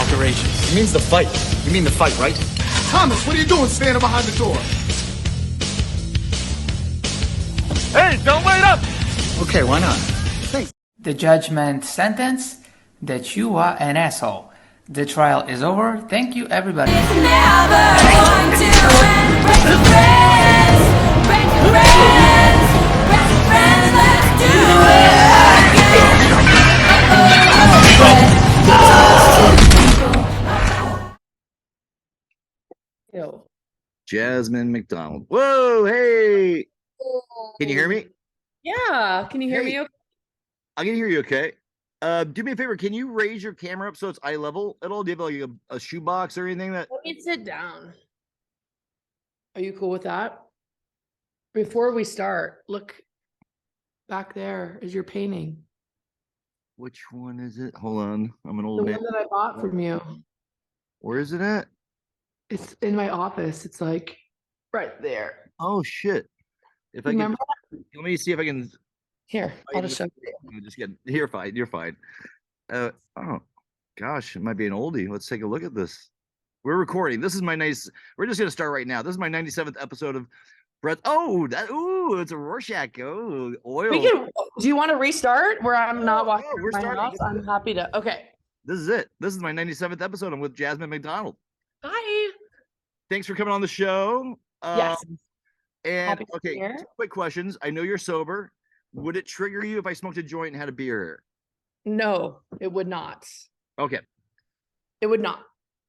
decorations. It means the fight. You mean the fight, right? Thomas, what are you doing standing behind the door? Hey, don't wait up! Okay, why not? Thanks. The judgment sentence that you are an asshole. The trial is over. Thank you, everybody. It's never going to end. Break your friends, break your friends, break your friends. Let's do it again. Ew. Jasmine Macdonald. Whoa, hey. Can you hear me? Yeah. Can you hear me? Okay? I can hear you okay. Do me a favor. Can you raise your camera up so it's eye level at all? Do you have like a shoebox or anything that? Let me sit down. Are you cool with that? Before we start, look back there is your painting. Which one is it? Hold on. I'm an The old man. one that I bought from you. Where is it at? It's in my office. It's like right there. Oh shit. If I can, Remember? let me see if I can. Here, I'll just show you. I'm just kidding. You're fine. You're fine. Oh gosh, it might be an oldie. Let's take a look at this. We're recording. This is my nice. We're just gonna start right now. This is my 97th episode of Brett. Oh, it's a Rorschach. Oh, oil. Do you want to restart where I'm not walking we're my starting. house? I'm happy to. Okay. This is it. This is my 97th episode. I'm with Jasmine Macdonald. Hi. Thanks for coming on the show. Yes. And Happy to be okay, here. two quick questions. I know you're sober. Would it trigger you if I smoked a joint and had a beer? No, it would not. Okay. It would not.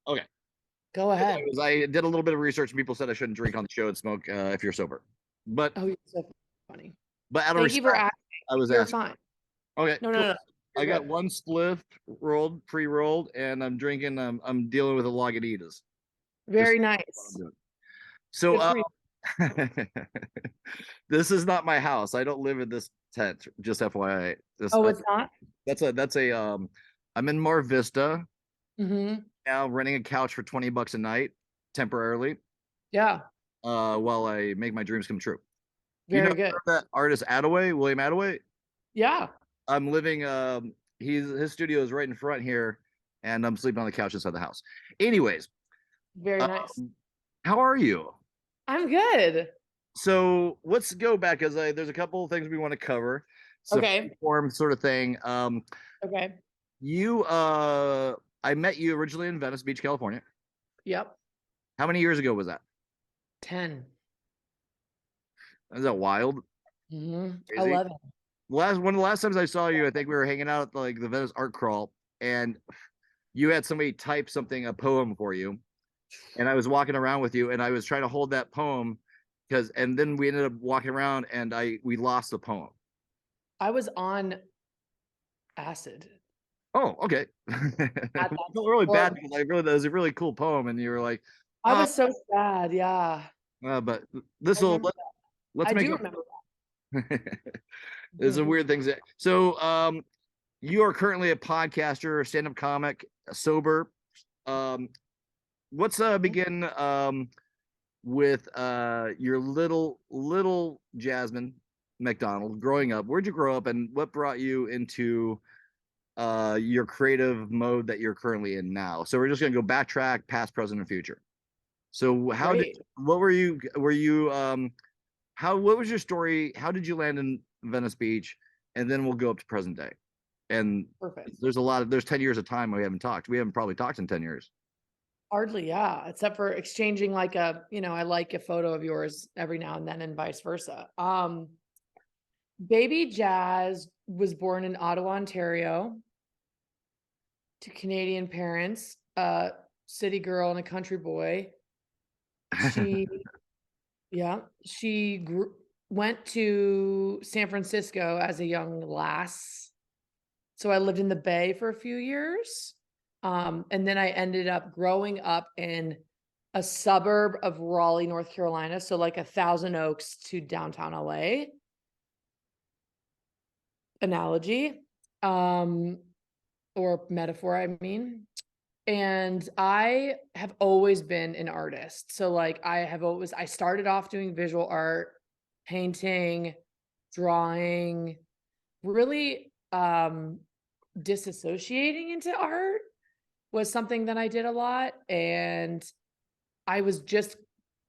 Okay. Go ahead. I did a little bit of research and people said I shouldn't drink on the show and smoke if you're sober. But Oh, you're so funny. out of Thank you for respect, asking. I was You're asking. fine. Okay. No, cool. no, no. I You're got good. one spliff rolled, pre-rolled, and I'm drinking. I'm dealing with a Lagunitas. Very Just nice. what I'm doing. So Good for you. this is not my house. I don't live in this tent. Just FYI. Oh, it's not? That's a I'm in Mar Vista Mm-hmm. now, renting a couch for $20 a night temporarily. Yeah. While I make my dreams come true. Very good. That artist William Attaway? Yeah. I'm living his studio is right in front here, and I'm sleeping on the couch inside the house. Anyways, Very nice. how are you? I'm good. So let's go back because there's a couple of things we want to cover. So Okay. form sort of thing. Okay. I met you originally in Venice Beach, California. Yep. How many years ago was that? 10. Is that wild? Mm-hmm. Crazy. 11. One of the last times I saw you, I think we were hanging out at like the Venice Art Crawl, and you had somebody type a poem for you, and I was walking around with you, and I was trying to hold that poem and then we ended up walking around, and we lost the poem. I was on acid. Oh, okay. I felt really bad because that was a really cool poem, and you were like, I was so sad. Yeah. but let's I make do up. remember There's some weird things. So, you are currently a podcaster, stand-up comic, sober. Let's begin with your little Jasmine Macdonald growing up. Where'd you grow up, and what brought you into your creative mode that you're currently in now? So we're just gonna go backtrack, past, present, and future. So what was your story? How did you land in Venice Beach? And then we'll go up to present day. And Perfect. there's 10 years of time we haven't talked. We haven't probably talked in 10 years. Hardly, yeah. Except for exchanging like I like a photo of yours every now and then and vice versa. Baby Jazz was born in Ottawa, Ontario, to Canadian parents, city girl and a country boy. She went to San Francisco as a young lass. So I lived in the Bay for a few years. And then I ended up growing up in a suburb of Raleigh, North Carolina. So like 1,000 Oaks to downtown LA. Analogy, or metaphor, I mean. And I have always been an artist. So like I started off doing visual art, painting, drawing, really disassociating into art. was something that I did a lot, and I was just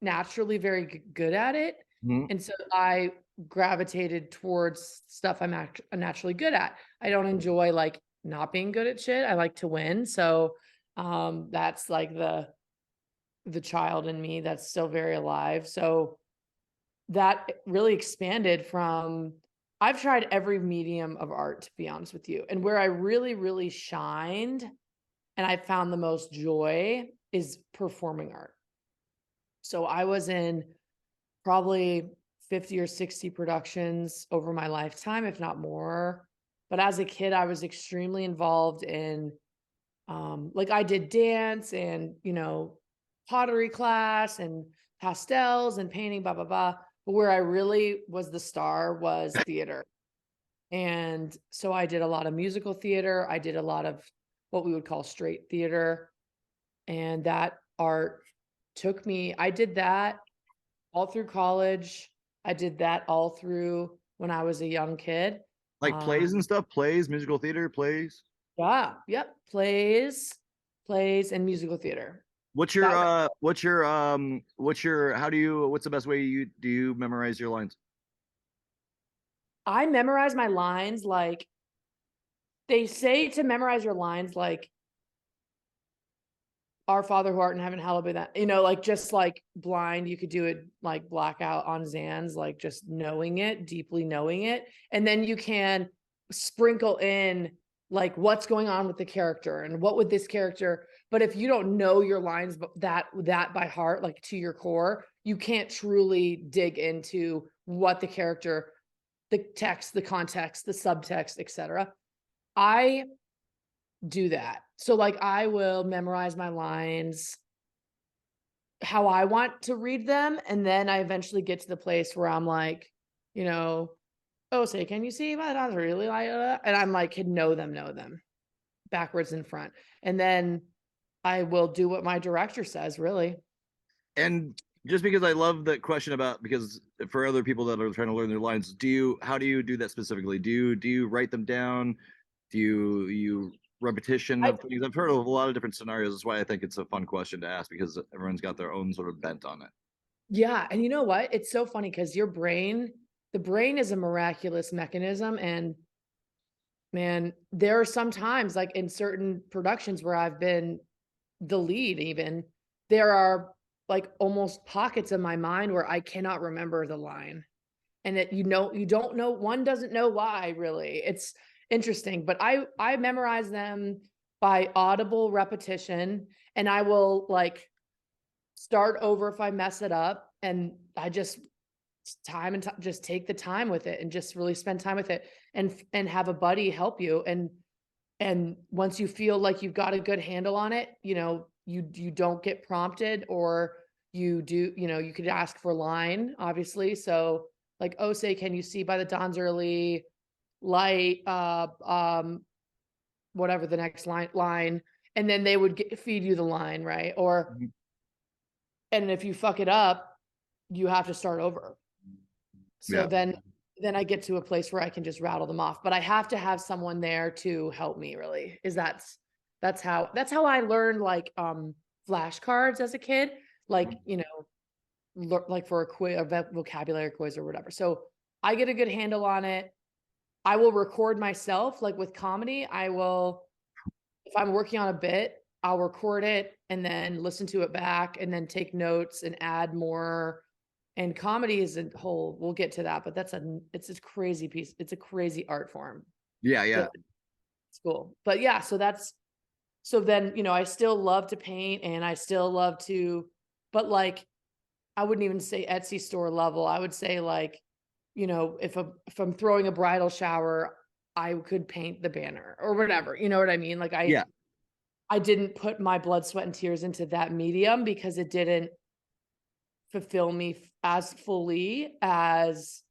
naturally very good at it. Mhm. And so I gravitated towards stuff I'm naturally good at. I don't enjoy like not being good at shit. I like to win. So that's like the child in me that's still very alive. So that really expanded from I've tried every medium of art, to be honest with you. And where I really, really shined and I found the most joy is performing art. So I was in probably 50 or 60 productions over my lifetime, if not more. But as a kid, I was extremely involved in like I did dance and, pottery class and pastels and painting, blah, blah, blah. But where I really was the star was theater. And so I did a lot of musical theater. I did a lot of what we would call straight theater. And that art took me, I did that all through college. I did that all through when I was a young kid. Like plays and stuff, plays, musical theater, plays. Yeah, yep. Plays and musical theater. What's That- your what's the best way you memorize your lines? I memorize my lines like they say to memorize your lines like Our Father who art in heaven, hallowed be that. Like just like blind, you could do it like blackout on Zans, like just knowing it, deeply knowing it. And then you can sprinkle in like what's going on with the character and what would this character. But if you don't know your lines that by heart, like to your core, you can't truly dig into what the character, the text, the context, the subtext, etc. I do that. So like I will memorize my lines how I want to read them. And then I eventually get to the place where I'm like, oh, say, can you see my dogs really like and I'm like, can know them backwards and front. And then I will do what my director says, really. And just because I love that question because for other people that are trying to learn their lines, how do you do that specifically? Do you write them down? Do you repetition of things? I've heard of a lot of different scenarios. That's why I think it's a fun question to ask because everyone's got their own sort of bent on it. Yeah. And you know what? It's so funny because the brain is a miraculous mechanism. And man, there are some times like in certain productions where I've been the lead, even there are like almost pockets of my mind where I cannot remember the line. And you don't know, one doesn't know why really. It's interesting, but I memorize them by audible repetition, and I will like start over if I mess it up, and I just just take the time with it and just really spend time with it and have a buddy help you. And once you feel like you've got a good handle on it, you don't get prompted, or you do, you could ask for line, obviously. So like, oh, say, can you see by the dawn's early light, whatever the next line, and then they would feed you the line, right? Or, and if you fuck it up, you have to start over. So then I get to a place where I can just rattle them off, but I have to have someone there to help me. Really, that's how I learned like flashcards as a kid, like like for a quiz, a vocabulary quiz or whatever. So I get a good handle on it. I will record myself, like with comedy. If I'm working on a bit, I'll record it and then listen to it back and then take notes and add more. And comedy is a whole, we'll get to that, but it's this crazy piece. It's a crazy art form. Yeah. It's cool. But yeah, so then, I still love to paint and I still love to, but like, I wouldn't even say Etsy store level. I would say like, if I'm throwing a bridal shower, I could paint the banner or whatever. You know what I mean? Like I didn't put my blood, sweat, and tears into that medium because it didn't fulfill me as fully as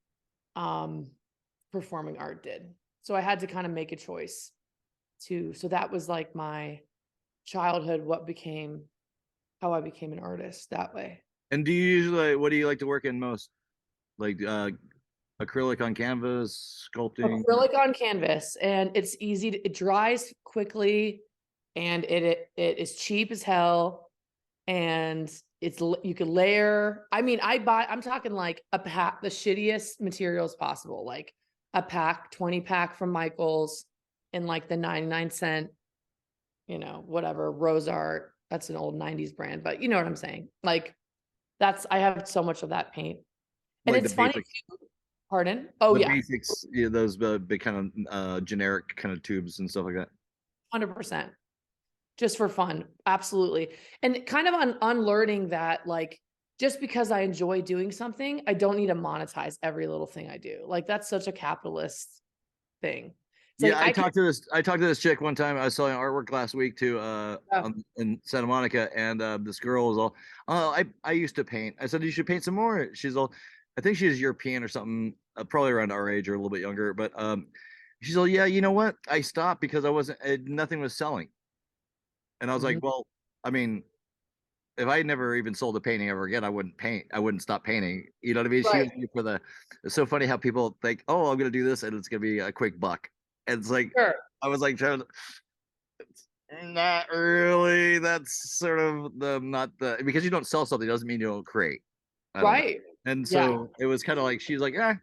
performing art did. So I had to kind of make a choice too. So that was like my childhood, how I became an artist that way. And what do you like to work in most? Like acrylic on canvas, sculpting? Acrylic on canvas, and it's easy. It dries quickly. and it is cheap as hell, and you could layer. I mean, I'm talking like a pack, the shittiest materials possible, like a pack, 20 pack from Michael's in like the 99 cent, whatever, Rose Art. That's an old 90s brand, but you know what I'm saying? Like I have so much of that paint. And Like it's the funny. basics, Pardon? Oh the yeah, basics, yeah, those big kind of generic kind of tubes and stuff like that. 100%. Just for fun. Absolutely. And kind of unlearning that, like, just because I enjoy doing something, I don't need to monetize every little thing I do. Like, that's such a capitalist thing. It's Yeah, like I can. I talked to this chick one time. I was selling artwork last week to Oh, in Santa Monica, and this girl was all, "Oh, I used to paint." I said, "You should paint some more." She's all, I think she's European or something, probably around our age or a little bit younger. But she's all, "Yeah, you know what? I stopped because I wasn't nothing was selling." And I was like, mhm. "Well, I mean, if I had never even sold a painting ever again, I wouldn't paint. I wouldn't stop painting. You know what I mean?" She Right. was here for the. It's so funny how people think, "Oh, I'm gonna do this, and it's gonna be a quick buck." And it's like Sure. I was like trying to. It's not really. That's sort of the not the because you don't sell something doesn't mean you don't create. I don't know. Right. And Yeah. so it was kind of like she's like, "Eh."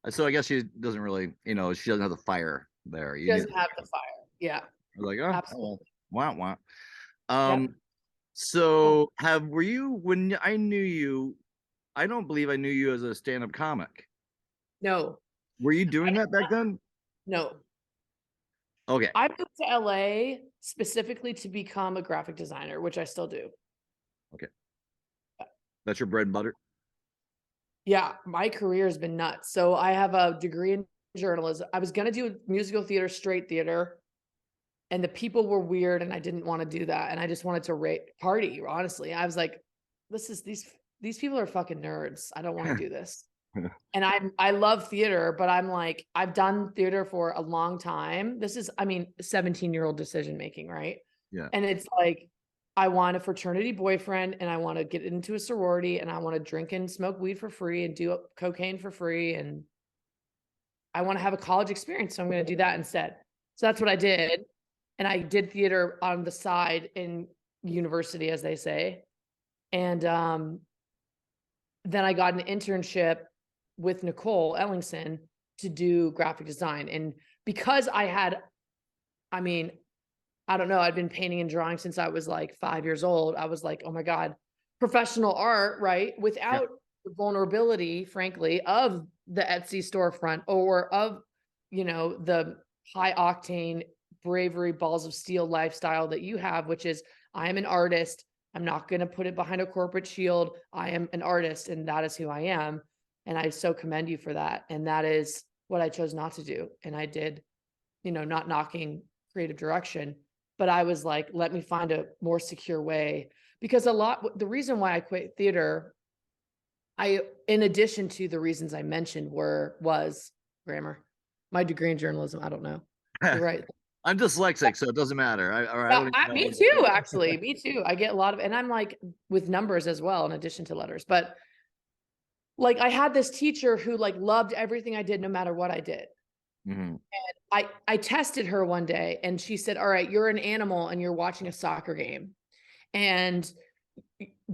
So I guess she doesn't really, she doesn't have the fire there. She You need. doesn't have the fire. Yeah. I was like, "Oh, Absolutely. well, wah wah." Yep. Um. Cool. So were you when I knew you? I don't believe I knew you as a stand-up comic. No. Were you doing I- that back then? No. Okay. I moved to LA specifically to become a graphic designer, which I still do. Okay. That's your bread and butter. Yeah, my career has been nuts. So I have a degree in journalism. I was going to do musical theater, straight theater, and the people were weird, and I didn't want to do that. And I just wanted to party. Honestly, I was like, these people are fucking nerds. I don't want to do this. And I love theater, but I'm like, I've done theater for a long time. This is, I mean, 17-year-old decision making, right? Yeah. And it's like, I want a fraternity boyfriend, and I want to get into a sorority, and I want to drink and smoke weed for free and do cocaine for free. And I want to have a college experience. So I'm going to do that instead. So that's what I did. And I did theater on the side in university, as they say. And then I got an internship with Nicole Ellingson to do graphic design. And because I mean, I don't know, I'd been painting and drawing since I was like 5 years old. I was like, oh my God, professional art, right? Yeah. Without the vulnerability, frankly, of the Etsy storefront or of, the high octane bravery, balls of steel lifestyle that you have, which is I am an artist. I'm not going to put it behind a corporate shield. I am an artist, and that is who I am. And I so commend you for that. And that is what I chose not to do. And I did, not knocking creative direction, but I was like, let me find a more secure way. Because the reason why I quit theater, in addition to the reasons I mentioned was grammar, my degree in journalism. I don't know. You're right. I'm dyslexic, so it doesn't matter. I don't even Me know. too, actually. Me too. I get a lot of, and I'm like with numbers as well, in addition to letters. But like I had this teacher who like loved everything I did, no matter what I did. Mhm. I tested her one day, and she said, all right, you're an animal and you're watching a soccer game, and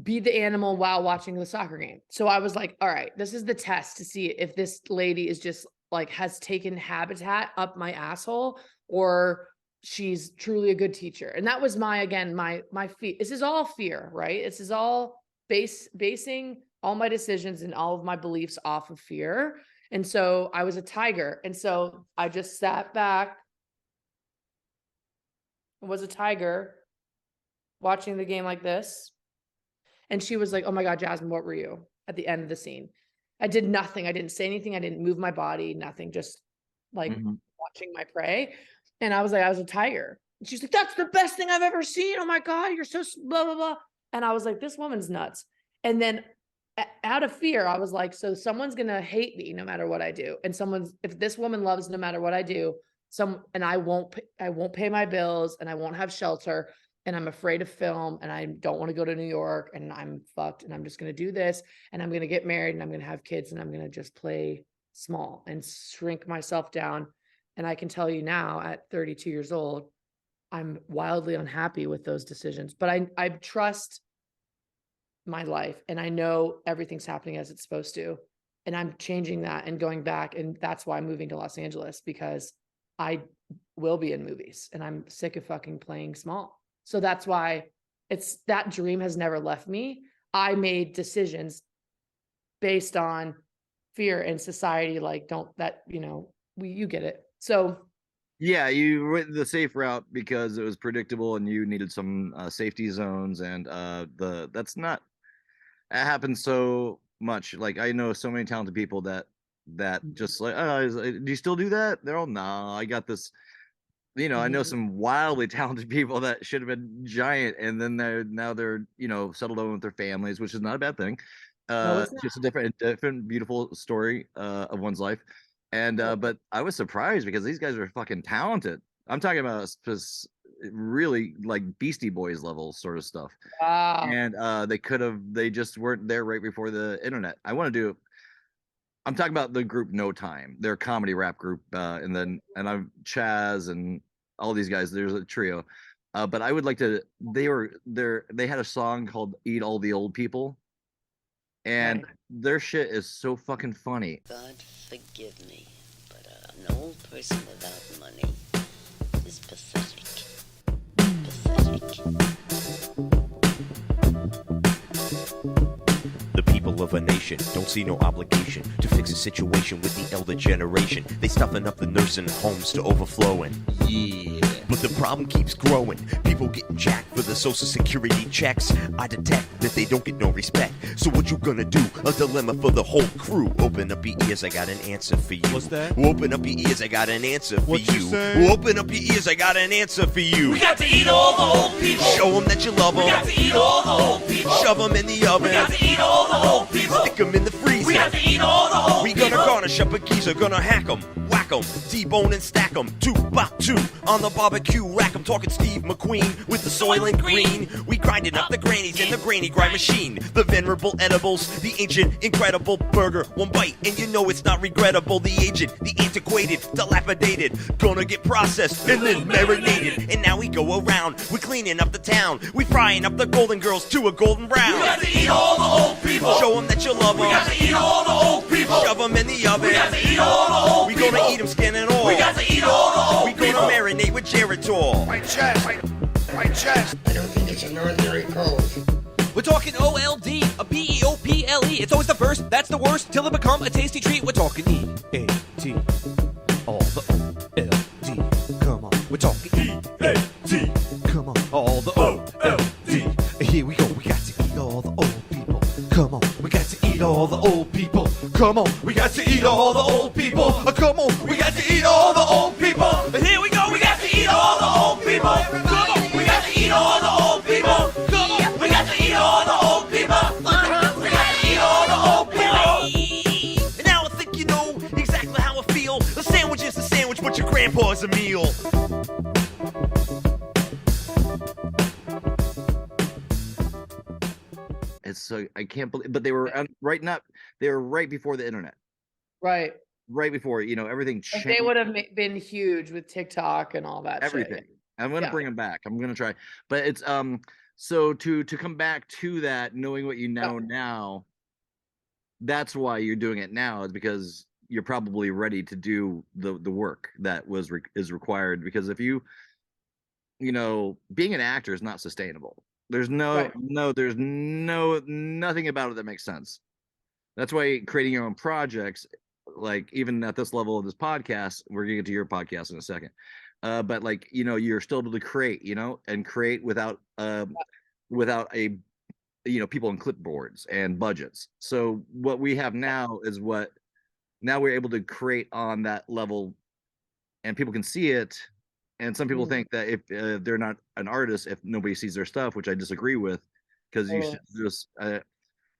be the animal while watching the soccer game. So I was like, all right, this is the test to see if this lady is just like has taken habitat up my asshole, or she's truly a good teacher. And that was my fear. This is all fear, right? This is all basing all my decisions and all of my beliefs off of fear. And so I was a tiger. And so I just sat back, was a tiger watching the game like this. And she was like, oh my God, Jasmine, what were you at the end of the scene? I did nothing. I didn't say anything. I didn't move my body, nothing, just like Mhm. watching my prey. And I was like, I was a tiger. And she's like, that's the best thing I've ever seen. Oh my God, you're so blah, blah, blah. And I was like, this woman's nuts. And then out of fear, I was like, so someone's going to hate me no matter what I do. And if this woman loves no matter what I do, and I won't pay my bills, and I won't have shelter, and I'm afraid of film, and I don't want to go to New York, and I'm fucked, and I'm just going to do this, and I'm going to get married, and I'm going to have kids, and I'm going to just play small and shrink myself down. And I can tell you now at 32 years old, I'm wildly unhappy with those decisions, but I trust my life and I know everything's happening as it's supposed to. And I'm changing that and going back. And that's why I'm moving to Los Angeles, because I will be in movies and I'm sick of fucking playing small. So that's why that dream has never left me. I made decisions based on fear and society. Like, you get it. So Yeah, you went the safe route because it was predictable and you needed some safety zones, and that's not, that happens so much. Like, I know so many talented people that just like, do you still do that? They're all, nah, I got this. I know some wildly talented people that should have been giant, and then they're settled down with their families, which is not a bad thing. No, it's not. Just a different beautiful story of one's life. And but I was surprised because these guys are fucking talented. I'm talking about really like Beastie Boys level sort of stuff. Wow. And they just weren't there right before the internet. I'm talking about the group No Time. They're a comedy rap group, and I'm Chaz and all these guys. There's a trio, but I would like to. They had a song called "Eat All the Old People," and Okay. their shit is so fucking funny. God forgive me, but an old person without money is pathetic. Pathetic. The people of a nation don't see no obligation to fix a situation with the elder generation. They stuffing up the nursing homes to overflowing. Yeah. But the problem keeps growing. People getting jacked for the social security checks. I detect that they don't get no respect. So what you gonna do? A dilemma for the whole crew. Open up your ears, I got an answer for you. What's that? Open up your ears, I got an answer for What you you. say? Open up your ears, I got an answer for you. We got to eat all the old people. Show them that you love them. We got to eat all the old people. Shove them in the oven. We got to eat all the old people. Stick them in the freezer. We got to eat all the old We people. gonna garnish up a geezer, gonna hack 'em, whack 'em, debone and stack 'em, 2 by 2 on the barbecue rack 'em. Talking Steve McQueen with the Soylent Green. We grinding up the grannies in the granny grind machine. The venerable edibles, the ancient incredible burger. One bite and you know it's not regrettable. The aged, the antiquated, dilapidated, gonna get processed and then marinated. And now we go around, we cleaning up the town. We frying up the golden girls to a golden brown. We got to eat all the old people. Show 'em that you love 'em. We got to eat all the old people. Shove them in the oven. We got to eat all the old We people. gonna eat them skin and all. We got to eat all the old We people. gonna marinate with Geritol. My chest. My chest. I don't think it's an ordinary cold. We're talking OLD, a PEOPLE. It's always the first, that's the worst, till it become a tasty treat. We're talking E-A-T, all the O-L-D. Come on, we're talking E-A-T. Come on, all the O-L-D. Here we go, we got to eat all the old people. Come on, we got to eat all the old people. Come on, we got to eat all the old people. Come on, we got to eat all the old people. Here we go, We got to eat all the old people. Come on. We got to eat all the old people. Come on. We got to eat all the old people. We got to eat all the old people. And now I think you know exactly how I feel. A sandwich is a sandwich, but your grandpa's a meal. It's so, I can't believe, but they were they were right before the internet, Right. right before everything Like changed. they would have been huge with TikTok and all that Everything. shit. I'm gonna Yeah. bring them back. I'm gonna try, but it's so to come back to that, knowing what you know now, that's why you're doing it now, is because you're probably ready to do the work that is required. Because if being an actor is not sustainable. There's there's nothing about it that makes sense. That's why creating your own projects, like even at this level of this podcast, we're gonna get to your podcast in a second. But like, you're still able to create, and create without a people and clipboards and budgets. So what we have now is now we're able to create on that level, and people can see it. And some people think that if they're not an artist, if nobody sees their stuff, which I disagree with, because you should just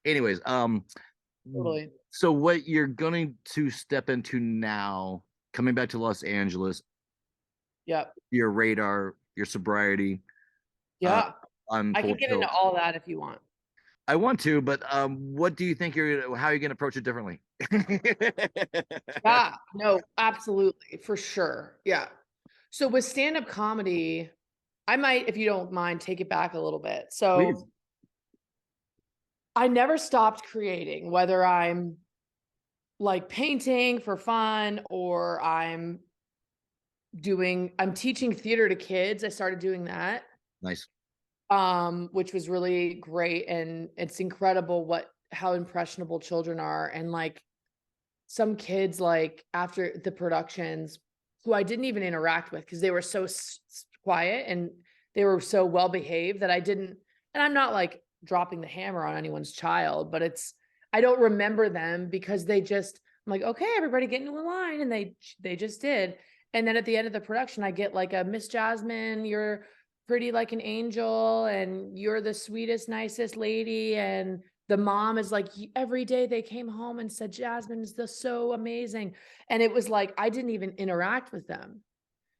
anyways, Totally. so what you're going to step into now, coming back to Los Angeles, Yep. your radar, your sobriety. Yeah. On I can get into all that if you want. I want to, but what do you think how are you going to approach it differently? Yeah. No, absolutely. For sure. Yeah. So with stand-up comedy, I might, if you don't mind, take it back a little bit. So Please. I never stopped creating, whether I'm like painting for fun or I'm teaching theater to kids. I started doing that. Nice. Which was really great. And it's incredible how impressionable children are. And like some kids, like after the productions who I didn't even interact with because they were so quiet and they were so well behaved that and I'm not like dropping the hammer on anyone's child, but I don't remember them because I'm like, okay, everybody get into a line. And they just did. And then at the end of the production, I get like a Miss Jasmine, you're pretty like an angel and you're the sweetest, nicest lady. And the mom is like, every day they came home and said, Jasmine is so amazing. And it was like, I didn't even interact with them.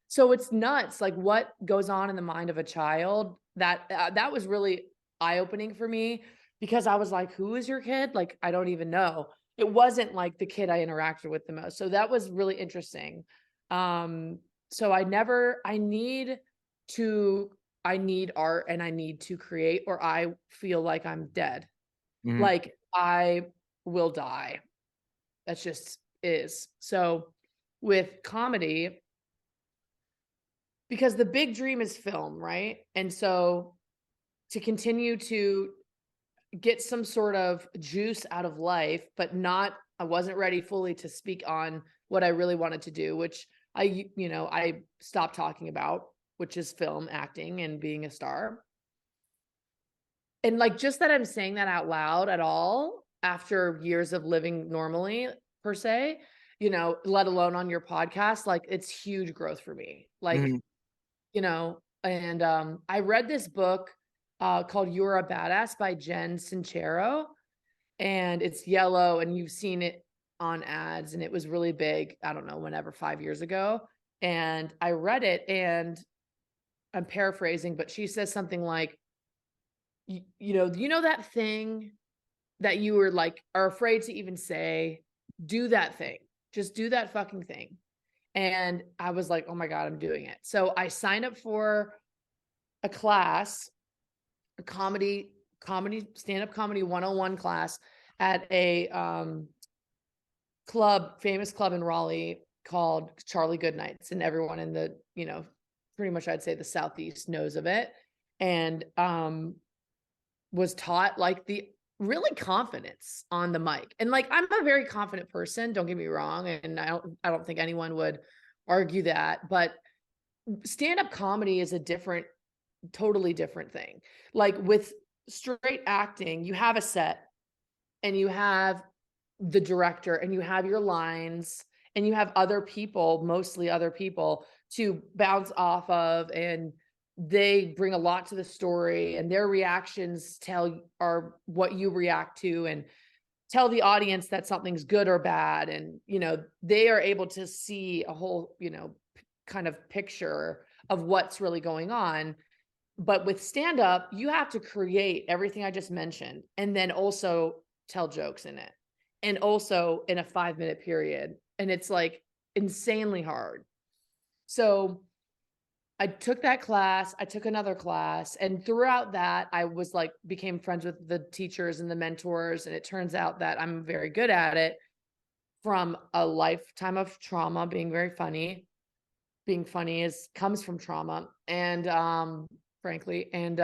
So it's nuts. Like what goes on in the mind of a child that was really eye-opening for me because I was like, who is your kid? Like, I don't even know. It wasn't like the kid I interacted with the most. So that was really interesting. So I need art and I need to create or I feel like I'm dead. Mhm. Like I will die. That's just is. So with comedy, because the big dream is film, right? And so to continue to get some sort of juice out of life, but I wasn't ready fully to speak on what I really wanted to do, which I stopped talking about, which is film acting and being a star. And like, just that I'm saying that out loud at all after years of living normally per se, let alone on your podcast, like it's huge growth for me. Like, and I read this book called You're a Badass by Jen Sincero, and it's yellow and you've seen it on ads and it was really big. I don't know, whenever 5 years ago. And I read it and I'm paraphrasing, but she says something like, you know, that thing that you were like, are afraid to even say, do that thing, just do that fucking thing. And I was like, oh my God, I'm doing it. So I signed up for a class, a stand-up comedy 101 class at a famous club in Raleigh called Charlie Goodnights. And everyone in the, pretty much I'd say the Southeast knows of it. And was taught like the really confidence on the mic. And like, I'm a very confident person, don't get me wrong. And I don't think anyone would argue that, but stand-up comedy is totally different thing. Like with straight acting, you have a set and you have the director and you have your lines and you have mostly other people to bounce off of, and they bring a lot to the story and their reactions are what you react to and tell the audience that something's good or bad. And, they are able to see a whole, kind of picture of what's really going on. But with stand-up, you have to create everything I just mentioned and then also tell jokes in it and also in a 5-minute period. And it's like insanely hard. So I took that class, I took another class, and throughout that, I was like, became friends with the teachers and the mentors. And it turns out that I'm very good at it from a lifetime of trauma, being very funny. Being funny comes from trauma. And, frankly, and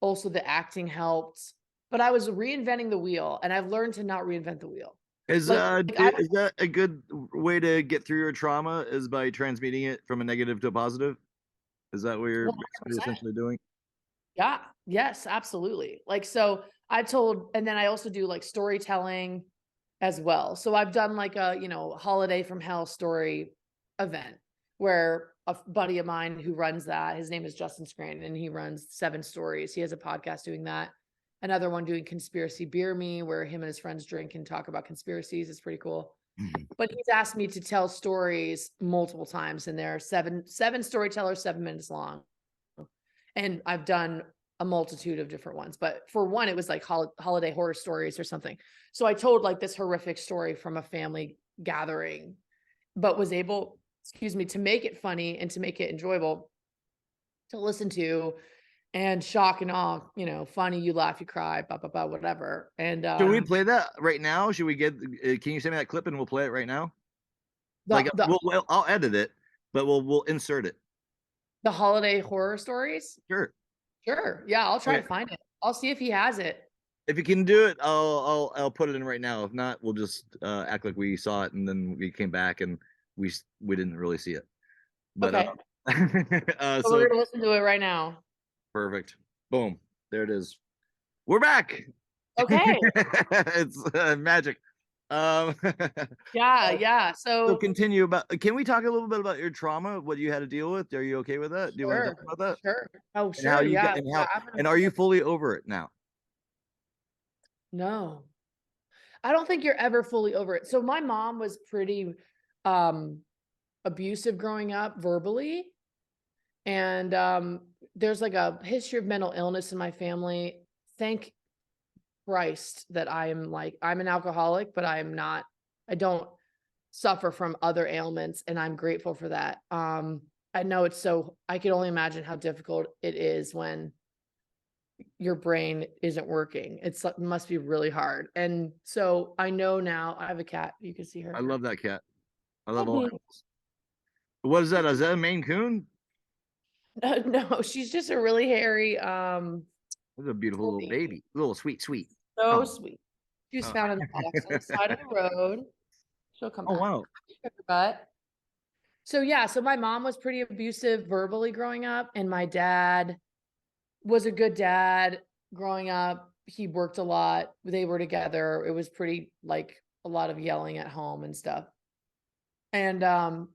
also the acting helped, but I was reinventing the wheel and I've learned to not reinvent the wheel. Is that a good way to get through your trauma, is by transmuting it from a negative to a positive? Is that what you're 100%. essentially doing? Yeah. Yes, absolutely. Like, so and then I also do like storytelling as well. So I've done like a, Holiday from Hell story event where a buddy of mine who runs that, his name is Justin Scranton, and he runs 7 Stories. He has a podcast doing that. Another one doing Conspiracy Beer Me, where him and his friends drink and talk about conspiracies. It's pretty cool. But he's asked me to tell stories multiple times, and there are seven storytellers, 7 minutes long. And I've done a multitude of different ones. But for one, it was like holiday horror stories or something. So I told like this horrific story from a family gathering, but was able, to make it funny and to make it enjoyable. to listen to, and shock and awe, you know, funny, you laugh, you cry, blah, blah, blah, whatever. And Should we play that right now? Should we get? Can you send me that clip and we'll play it right now? I'll edit it, but we'll insert it. The holiday horror stories. Sure. Sure. Yeah, I'll try to find it. I'll see if he has it. If you can do it, I'll put it in right now. If not, we'll just act like we saw it and then we came back and we didn't really see it. But Okay. so we're gonna listen to it right now. Perfect. Boom. There it is. We're back. Okay. It's magic. Yeah. So continue about. Can we talk a little bit about your trauma? What you had to deal with? Are you okay with that? Do you want to talk about that? Sure. Oh, And sure. how you Yeah. and are you fully over it now? No, I don't think you're ever fully over it. So my mom was pretty abusive growing up verbally. And there's like a history of mental illness in my family. Thank Christ that I'm an alcoholic, but I don't suffer from other ailments, and I'm grateful for that. I know I can only imagine how difficult it is when your brain isn't working. It must be really hard. And so I know now. I have a cat. You can see her. I love that cat. I love all animals. What is that? Is that a Maine Coon? No, she's just a really hairy. That's a beautiful little baby. Little sweet. So sweet. She was Oh. found in the box on the side of the road. She'll come back. Wow. But so yeah, so my mom was pretty abusive verbally growing up, and my dad was a good dad growing up. He worked a lot. They were together. It was pretty like a lot of yelling at home and stuff. And that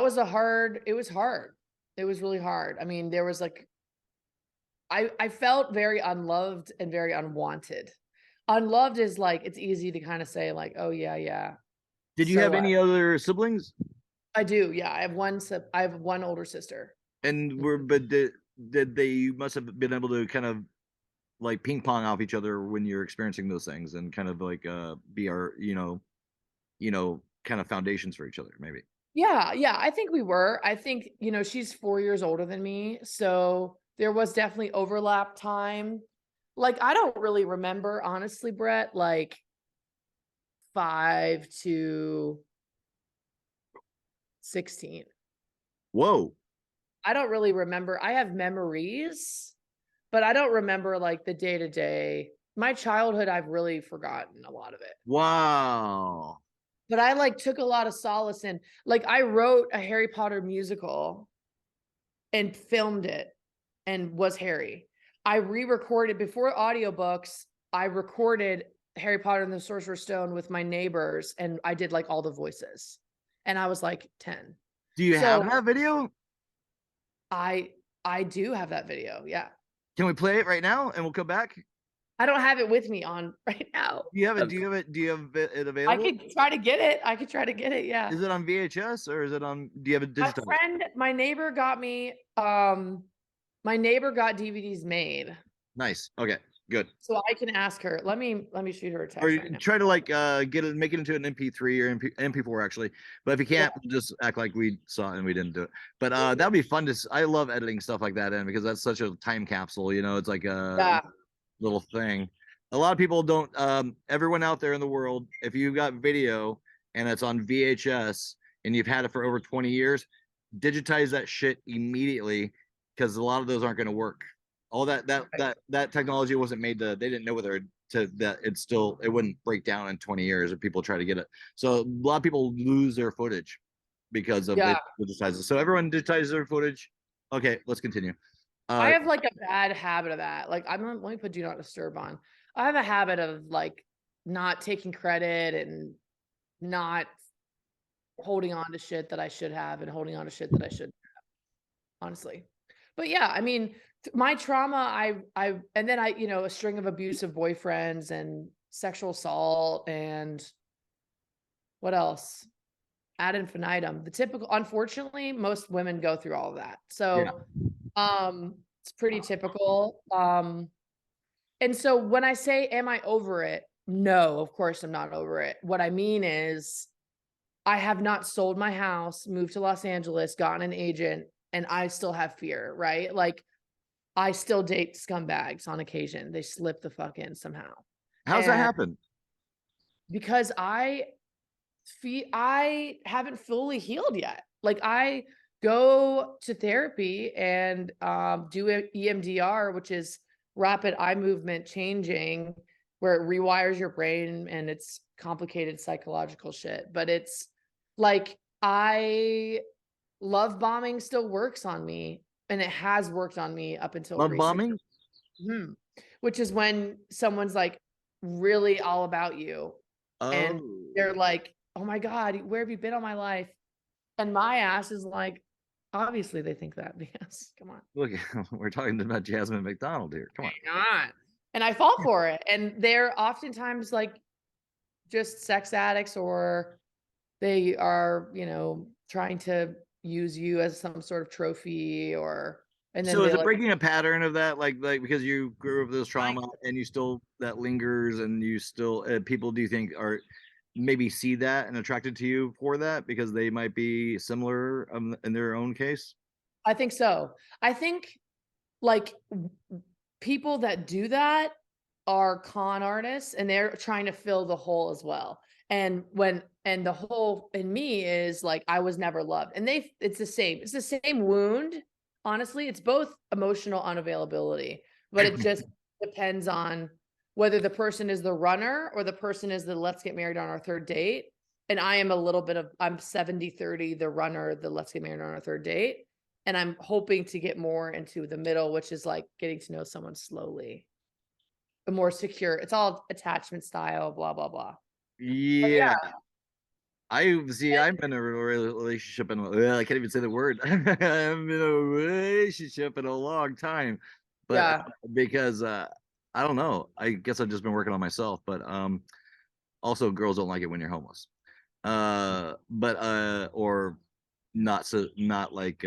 was it was hard. It was really hard. I mean, there was like I felt very unloved and very unwanted. Unloved is like, it's easy to kind of say like, oh yeah. Did you have any other siblings? I do. Yeah. I have one older sister. And did they must have been able to kind of like ping pong off each other when you're experiencing those things and kind of like be our, kind of foundations for each other, maybe. Yeah. I think we were. I think, she's 4 years older than me. So there was definitely overlap time. Like, I don't really remember, honestly, Brett, like 5 to 16. Whoa. I don't really remember. I have memories, but I don't remember like the day to day. My childhood, I've really forgotten a lot of it. Wow. But I like took a lot of solace in, like, I wrote a Harry Potter musical and filmed it and was Harry. I re-recorded before audiobooks. I recorded Harry Potter and the Sorcerer's Stone with my neighbors, and I did like all the voices. And I was like 10. Do you have that video? I do have that video. Yeah. Can we play it right now and we'll come back? I don't have it with me on right now. Do you have it? Do you have it available? I could try to get it. Yeah. Is it on VHS or is it on? Do you have a digital? My neighbor got me. My neighbor got DVDs made. Nice. Okay. Good. So I can ask her. Let me shoot her a text. Or right now. try to like make it into an MP3 or MP4 actually. But if you can't, just act like we saw it and we didn't do it. But that'd be fun to. I love editing stuff like that in because that's such a time capsule. It's like a little thing. A lot of people don't. Everyone out there in the world, if you've got video and it's on VHS and you've had it for over 20 years, digitize that shit immediately because a lot of those aren't going to work. All that technology wasn't made to. They didn't know whether it wouldn't break down in 20 years if people try to get it. So a lot of people lose their footage because of it digitizes. So everyone digitizes their footage. Okay, let's continue. I have like a bad habit of that. Like, let me put do not disturb on. I have a habit of like not taking credit and not holding on to shit that I should have and holding on to shit that I shouldn't have, honestly. But yeah, I mean, my trauma, and then a string of abusive boyfriends and sexual assault and what else? Ad infinitum. The typical, unfortunately, most women go through all of that. So, it's pretty typical. And so when I say, am I over it? No, of course I'm not over it. What I mean is I have not sold my house, moved to Los Angeles, gotten an agent, and I still have fear, right? Like I still date scumbags on occasion. They slip the fuck in somehow. How's that And happen? because I haven't fully healed yet. Like I go to therapy and do EMDR, which is rapid eye movement changing, where it rewires your brain, and it's complicated psychological shit. But it's like love bombing still works on me, and it has worked on me up until Love recently. bombing? Which is when someone's like really all about you, and they're like, oh my God, where have you been all my life? And my ass is like, obviously they think that, because come on. Look, we're talking about Jasmine Macdonald here. Come on. Hang on. And I fall for it. And they're oftentimes like just sex addicts, or they are, trying to use you as some sort of trophy, and then So is they it breaking a pattern of that, like because you grew up with this trauma Like- and you still that lingers, and you still people, do you think, are maybe see that and attracted to you for that because they might be similar in their own case? I think so. I think like people that do that are con artists, and they're trying to fill the hole as well. And the hole in me is like, I was never loved. And it's the same wound. Honestly, it's both emotional unavailability, but it just depends on whether the person is the runner or the person is the let's get married on our third date. And I am I'm 70-30, the runner, the let's get married on our third date. And I'm hoping to get more into the middle, which is like getting to know someone slowly, the more secure. It's all attachment style, blah, blah, blah. Yeah. I'm in a relationship, and I can't even say the word. I'm in a relationship in a long time, but because I don't know. I guess I've just been working on myself, but also girls don't like it when you're homeless, or not like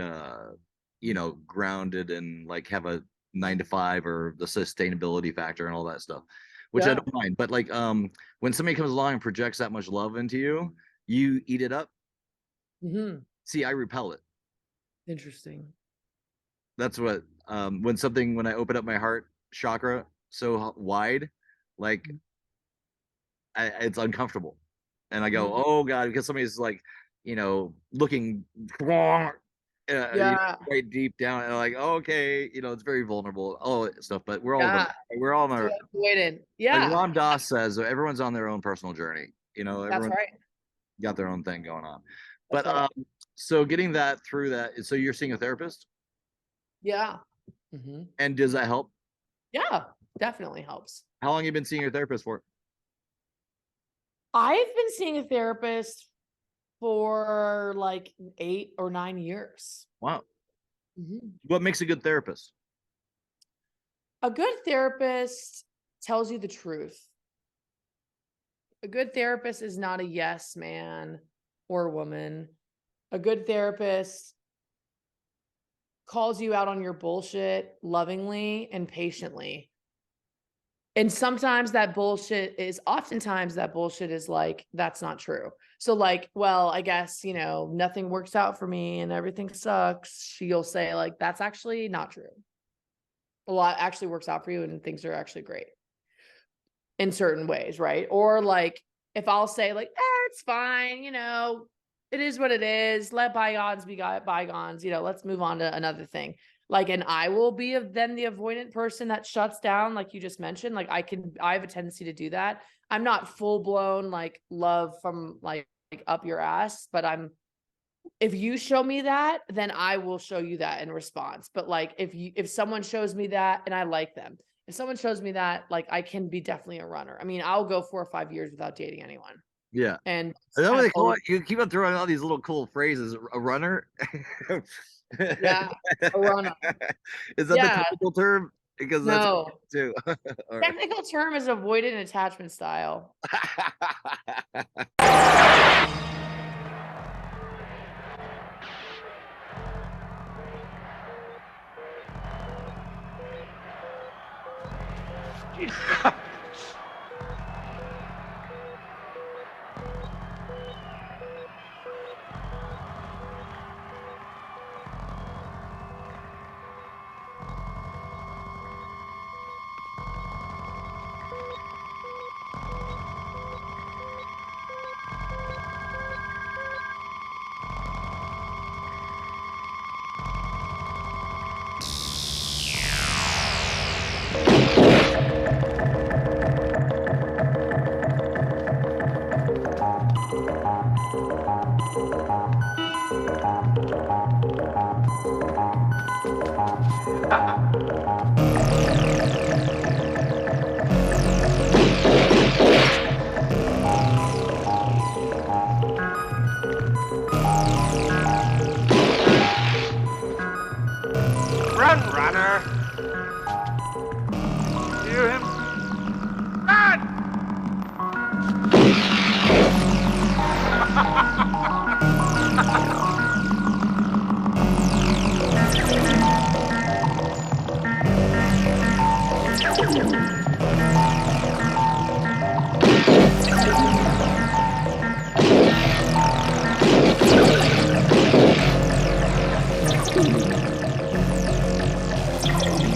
grounded and like have a 9 to 5 or the sustainability factor and all that stuff, which I don't mind. But like when somebody comes along and projects that much love into you, you eat it up. See, I repel it. Interesting. That's what when I open up my heart chakra so wide, like it's uncomfortable, and I go, oh God, because somebody's like looking right deep down, and I'm like, oh, okay, it's very vulnerable, all that stuff, but we're all on our waiting. Like Ram Dass says, everyone's on their own personal journey. That's right. Got their own thing going on. But so getting that through that, so you're seeing a therapist? Yeah. And does that help? Yeah, definitely helps. How long have you been seeing your therapist for? I've been seeing a therapist for like 8 or 9 years. Wow. What makes a good therapist? A good therapist tells you the truth. A good therapist is not a yes man or woman. A good therapist calls you out on your bullshit lovingly and patiently. And oftentimes that bullshit is like, that's not true. So like, well, I guess, nothing works out for me and everything sucks. She'll say like, that's actually not true. A lot actually works out for you and things are actually great in certain ways, right? Or like, if I'll say like, it's fine, it is what it is. Let bygones be bygones, let's move on to another thing. Like, and I will be then the avoidant person that shuts down, like you just mentioned. Like I have a tendency to do that. I'm not full blown like love from like up your ass, but if you show me that, then I will show you that in response. But like, if someone shows me that and I like them, if someone shows me that, like I can be definitely a runner. I mean, I'll go 4 or 5 years without dating anyone. Yeah. And is that what they call it? You keep on throwing out these little cool phrases. A runner? Yeah, a runner. Is that the technical term? Because no. That's too. Technical term is avoidant attachment style. Run, runner! Hear him? Run!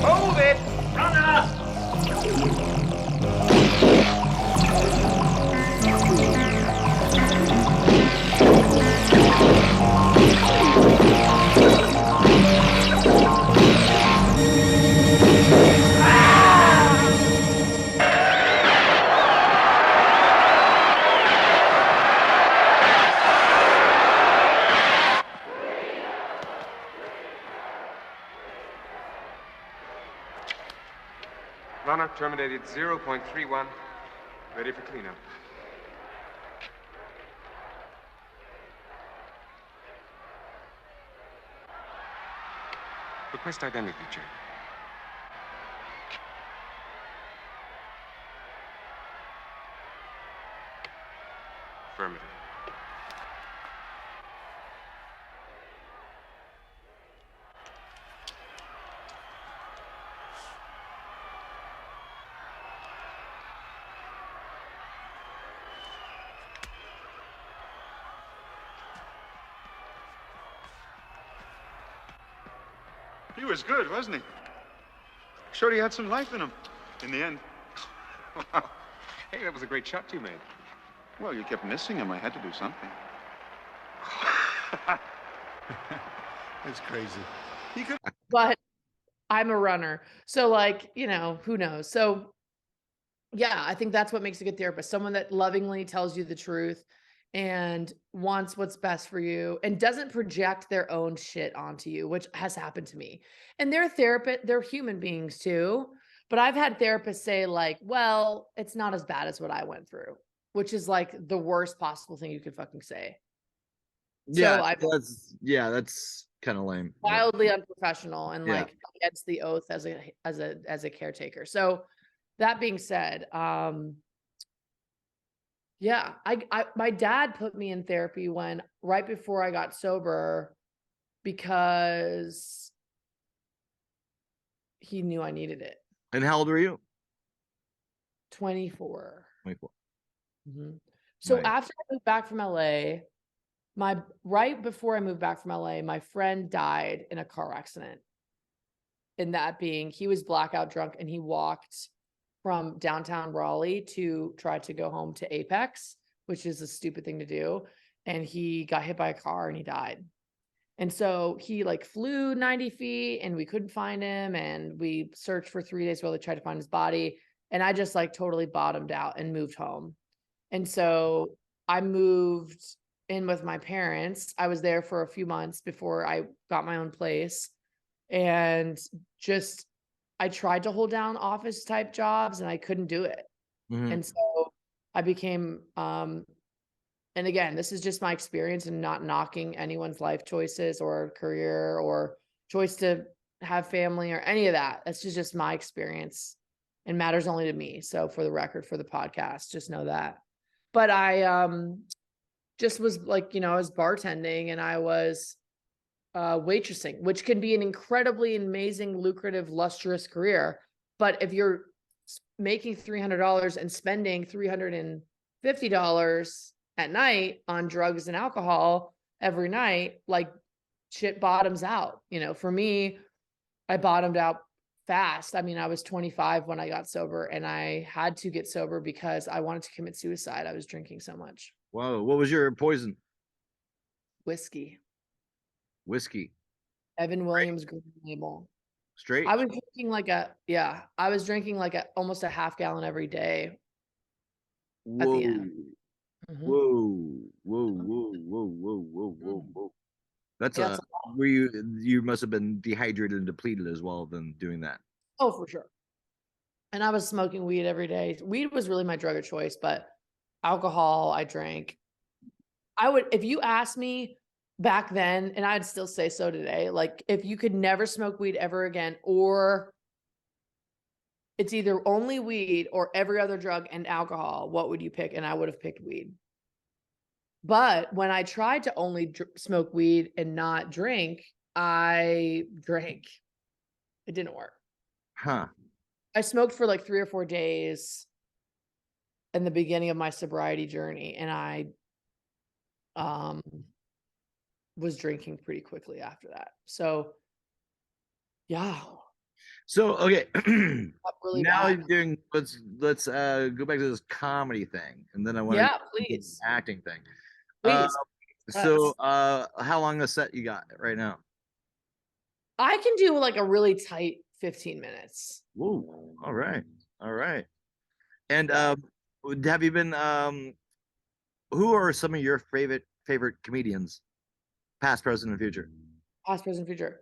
Move it! Runner! Runner terminated 0.31. Ready for cleanup. Request identity check. Affirmative. He was good, wasn't he? Showed he had some life in him, in the end. Wow. Hey, that was a great shot you made. Well, you kept missing him. I had to do something. That's crazy. He could. But I'm a runner. So like, you know, who knows? So yeah, I think that's what makes a good therapist. Someone that lovingly tells you the truth and wants what's best for you and doesn't project their own shit onto you, which has happened to me. And they're they're human beings too. But I've had therapists say like, well, it's not as bad as what I went through, which is like the worst possible thing you could fucking say. Yeah, So that's kind of lame. wildly unprofessional and Yeah. like against the oath as a caretaker. So that being said, yeah, I my dad put me in therapy when right before I got sober because he knew I needed it. And how old were you? 24. 24. Mhm. So Nice. after I moved back from LA, right before I moved back from LA, my friend died in a car accident. And that being, he was blackout drunk and he walked from downtown Raleigh to try to go home to Apex, which is a stupid thing to do. And he got hit by a car and he died. And so he like flew 90 feet and we couldn't find him. And we searched for 3 days while they tried to find his body. And I just like totally bottomed out and moved home. And so I moved in with my parents. I was there for a few months before I got my own place. And just, I tried to hold down office type jobs and I couldn't do it. Mhm. And so I became, and again, this is just my experience and not knocking anyone's life choices or career or choice to have family or any of that. That's just my experience and matters only to me. So for the record, for the podcast, just know that. But I just was like, you know, I was bartending and I was waitressing, which can be an incredibly amazing, lucrative, lustrous career. But if you're making $300 and spending $350 at night on drugs and alcohol every night, like shit bottoms out. You know, for me, I bottomed out fast. I mean, I was 25 when I got sober and I had to get sober because I wanted to commit suicide. I was drinking so much. Whoa, what was your poison? Whiskey. Whiskey. Evan Williams Green Label. Straight? I was drinking almost a half gallon every day. Whoa. At the end. Mhm. Whoa. That's Yeah, it's where you must have been dehydrated and depleted as well than doing that. oh, for sure. And I was smoking weed every day. Weed was really my drug of choice, but alcohol I drank. I would, if you asked me back then, and I'd still say so today, like if you could never smoke weed ever again, or it's either only weed or every other drug and alcohol, what would you pick? And I would have picked weed. But when I tried to only smoke weed and not drink, I drank. It didn't work. Huh. I smoked for like 3 or 4 days in the beginning of my sobriety journey, and I was drinking pretty quickly after that. So yeah. So okay, really now bad. you're doing. Let's go back to this comedy thing, and then I want Yeah, to please. acting thing. Please. So how long a set you got right now? I can do like a really tight 15 minutes. Whoa! All right. And have you been? Who are some of your favorite comedians, past, present, and future? Past, present, future.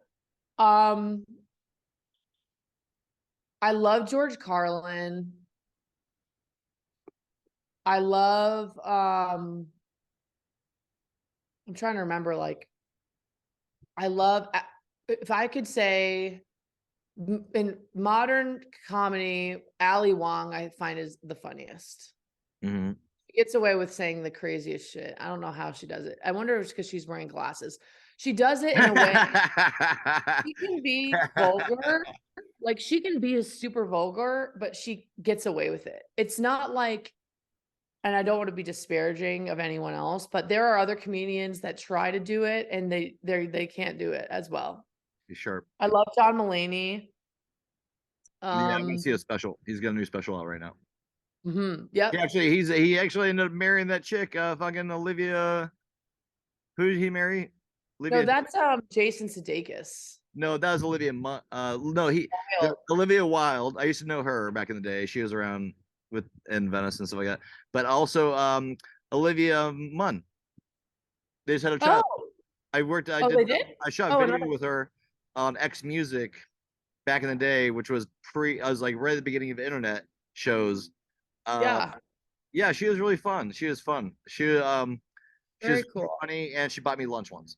I love George Carlin. I love I'm trying to remember, like I love, if I could say in modern comedy, Ali Wong I find is the funniest. Mm-hmm. She gets away with saying the craziest shit. I don't know how she does it. I wonder if it's because she's wearing glasses. She does it in a way she can be vulgar. Like she can be super vulgar, but she gets away with it. It's not like, and I don't want to be disparaging of anyone else, but there are other comedians that try to do it and they can't do it as well. He's sharp. I love John Mulaney. Yeah, I'm gonna see a special. He's got a new special out right now. Yep. He actually ended up marrying that chick, fucking Olivia. Who did he marry? Olivia. No, that's Jason Sudeikis. No, that was Olivia. Olivia Wilde. I used to know her back in the day. She was around in Venice and stuff like that. But also Olivia Munn. They just had a child. Oh. They did? I shot video with her on X Music back in the day, which was I was like right at the beginning of the internet shows. Yeah, she was really fun. She was fun. She was cool. Funny, and she bought me lunch once.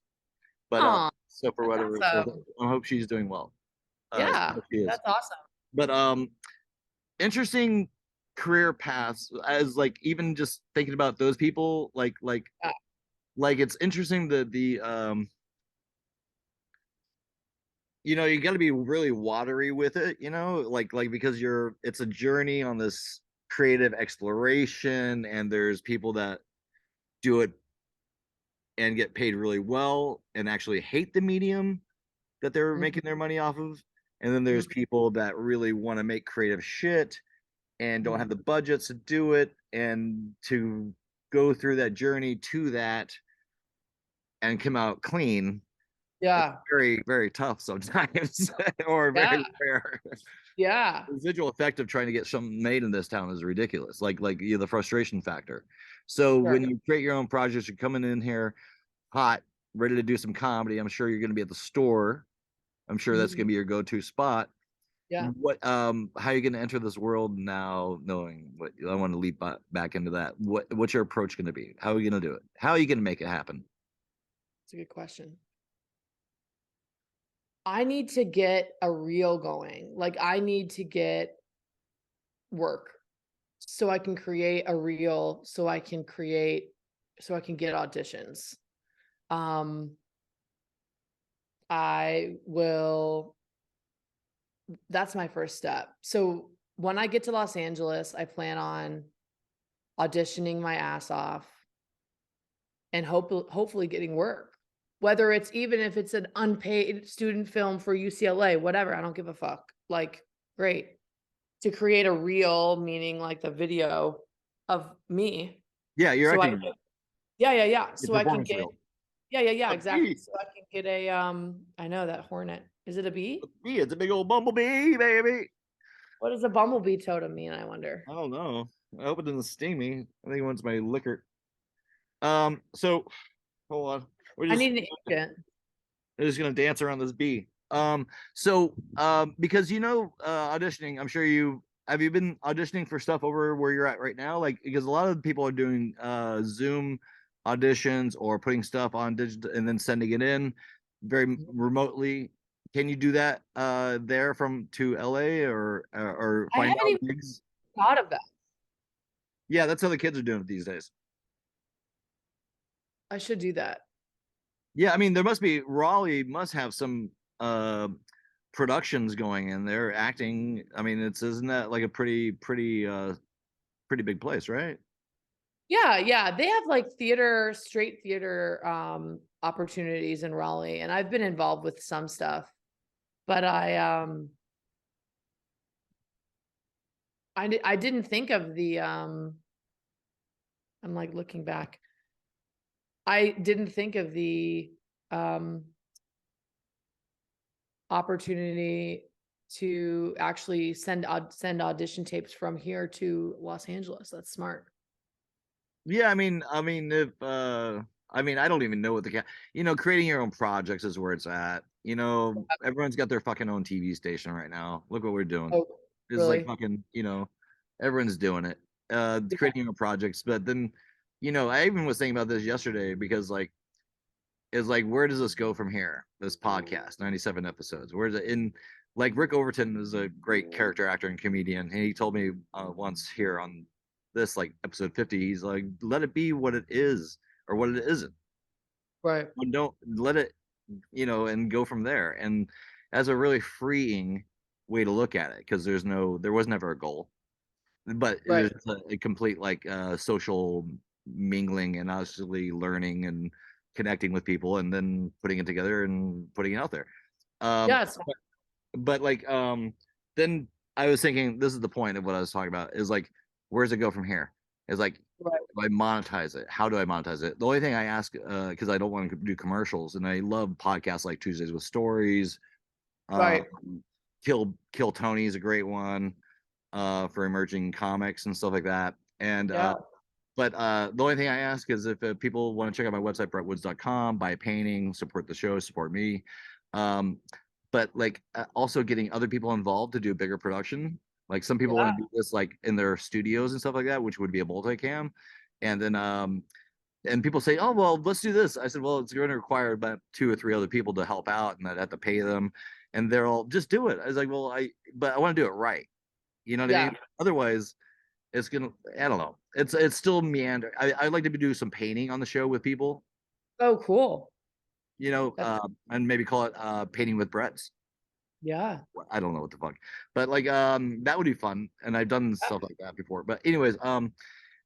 But so for whatever, awesome. I hope she's doing well. Yeah, that's awesome. But interesting career paths, as like even just thinking about those people, like it's interesting the you know, you got to be really watery with it, you know, like because it's a journey on this creative exploration, and there's people that do it and get paid really well and actually hate the medium that they're making their money off of. And then there's people that really want to make creative shit and don't have the budgets to do it, and to go through that journey to that and come out clean. Yeah. Very, very tough sometimes, or very rare. Yeah. The residual effect of trying to get something made in this town is ridiculous. Like the frustration factor. So when you create your own projects, you're coming in here hot, ready to do some comedy. I'm sure you're going to be at the store. I'm sure that's going to be your go-to spot. Yeah. What how are you going to enter this world now, knowing what I want to leap back into that? What's your approach going to be? How are you going to do it? How are you going to make it happen? That's a good question. I need to get a reel going. Like I need to get work so I can create a reel, so I can get auditions. That's my first step. So when I get to Los Angeles, I plan on auditioning my ass off and hopefully getting work. Whether it's, even if it's an unpaid student film for UCLA, whatever, I don't give a fuck. Like, great. To create a reel, meaning like the video of me. Yeah, you're acting. Yeah. So I can get reel. Yeah, exactly. So I can get a I know that hornet. Is it a bee? Yeah, it's a big old bumblebee, baby. What does a bumblebee totem mean, I wonder? I don't know. I hope it doesn't sting me. I think it wants my liquor. So hold on. I need an agent. We're just gonna dance around this bee. Because auditioning, I'm sure have you been auditioning for stuff over where you're at right now? Like, because a lot of people are doing Zoom auditions or putting stuff on digital and then sending it in very remotely. Can you do that there to LA or I find haven't out even gigs? thought of that. Yeah, that's how the kids are doing it these days. I should do that. Yeah, I mean, Raleigh must have some productions going in there, acting. I mean, isn't that like a pretty big place, right? Yeah. They have like straight theater opportunities in Raleigh, and I've been involved with some stuff. But I didn't think of the I'm like looking back. I didn't think of the opportunity to actually send audition tapes from here to Los Angeles. That's smart. Yeah, if I don't even know what creating your own projects is where it's at. Everyone's got their fucking own TV station right now. Look what we're doing. Oh, It's like really? fucking, everyone's doing it. Creating your own projects, but then, I even was thinking about this yesterday because is like, where does this go from here? This podcast, 97 episodes. Where's it in? Like Rick Overton is a great character actor and comedian, and he told me once here on this like episode 50, he's like, let it be what it is or what it isn't. Right. Don't let it, and go from there. And as a really freeing way to look at it, because there was never a goal, but it Right. was a complete like social mingling and honestly learning and connecting with people and then putting it together and putting it out there. Yeah, But then I was thinking this is the point of what I was talking about is like, where does it go from here? Is like, right. do I monetize it? How do I monetize it? The only thing I ask, because I don't want to do commercials, and I love podcasts like Tuesdays with Stories. Right. Kill Tony is a great one for emerging comics and stuff like that. And Yeah. but the only thing I ask is if people want to check out my website, brettwoods.com, buy a painting, support the show, support me. But like also getting other people involved to do a bigger production. Like some people want to do this like in their studios and stuff like that, which would be a multicam. And then and people say, oh well, let's do this. I said, well, it's going to require about 2 or 3 other people to help out, and I'd have to pay them. And they're all just do it. I was like, well, but I want to do it right. You know what I mean? Otherwise, it's gonna. I don't know. It's still meander. I like to do some painting on the show with people. Oh, cool. And maybe call it painting with Brett's. Yeah. I don't know what the fuck, but like that would be fun, and I've done stuff like that before. But anyways,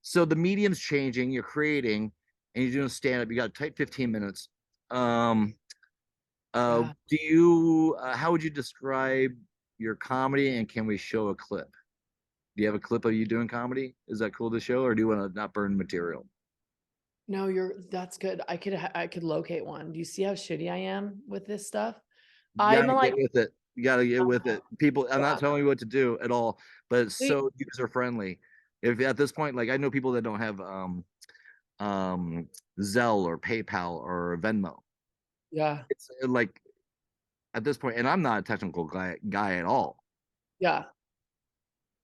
so the medium's changing. You're creating, and you're doing stand up. You got a tight 15 minutes. Do you? How would you describe your comedy, and can we show a clip? Do you have a clip of you doing comedy? Is that cool to show, or do you want to not burn material? No, that's good. I could locate one. Do you see how shitty I am with this stuff? I'm like, get with it. You gotta get with it. People, I'm not telling you what to do at all, but it's so user friendly. If at this point, like I know people that don't have Zelle or PayPal or Venmo. Yeah. It's like at this point, and I'm not a technical guy at all. Yeah.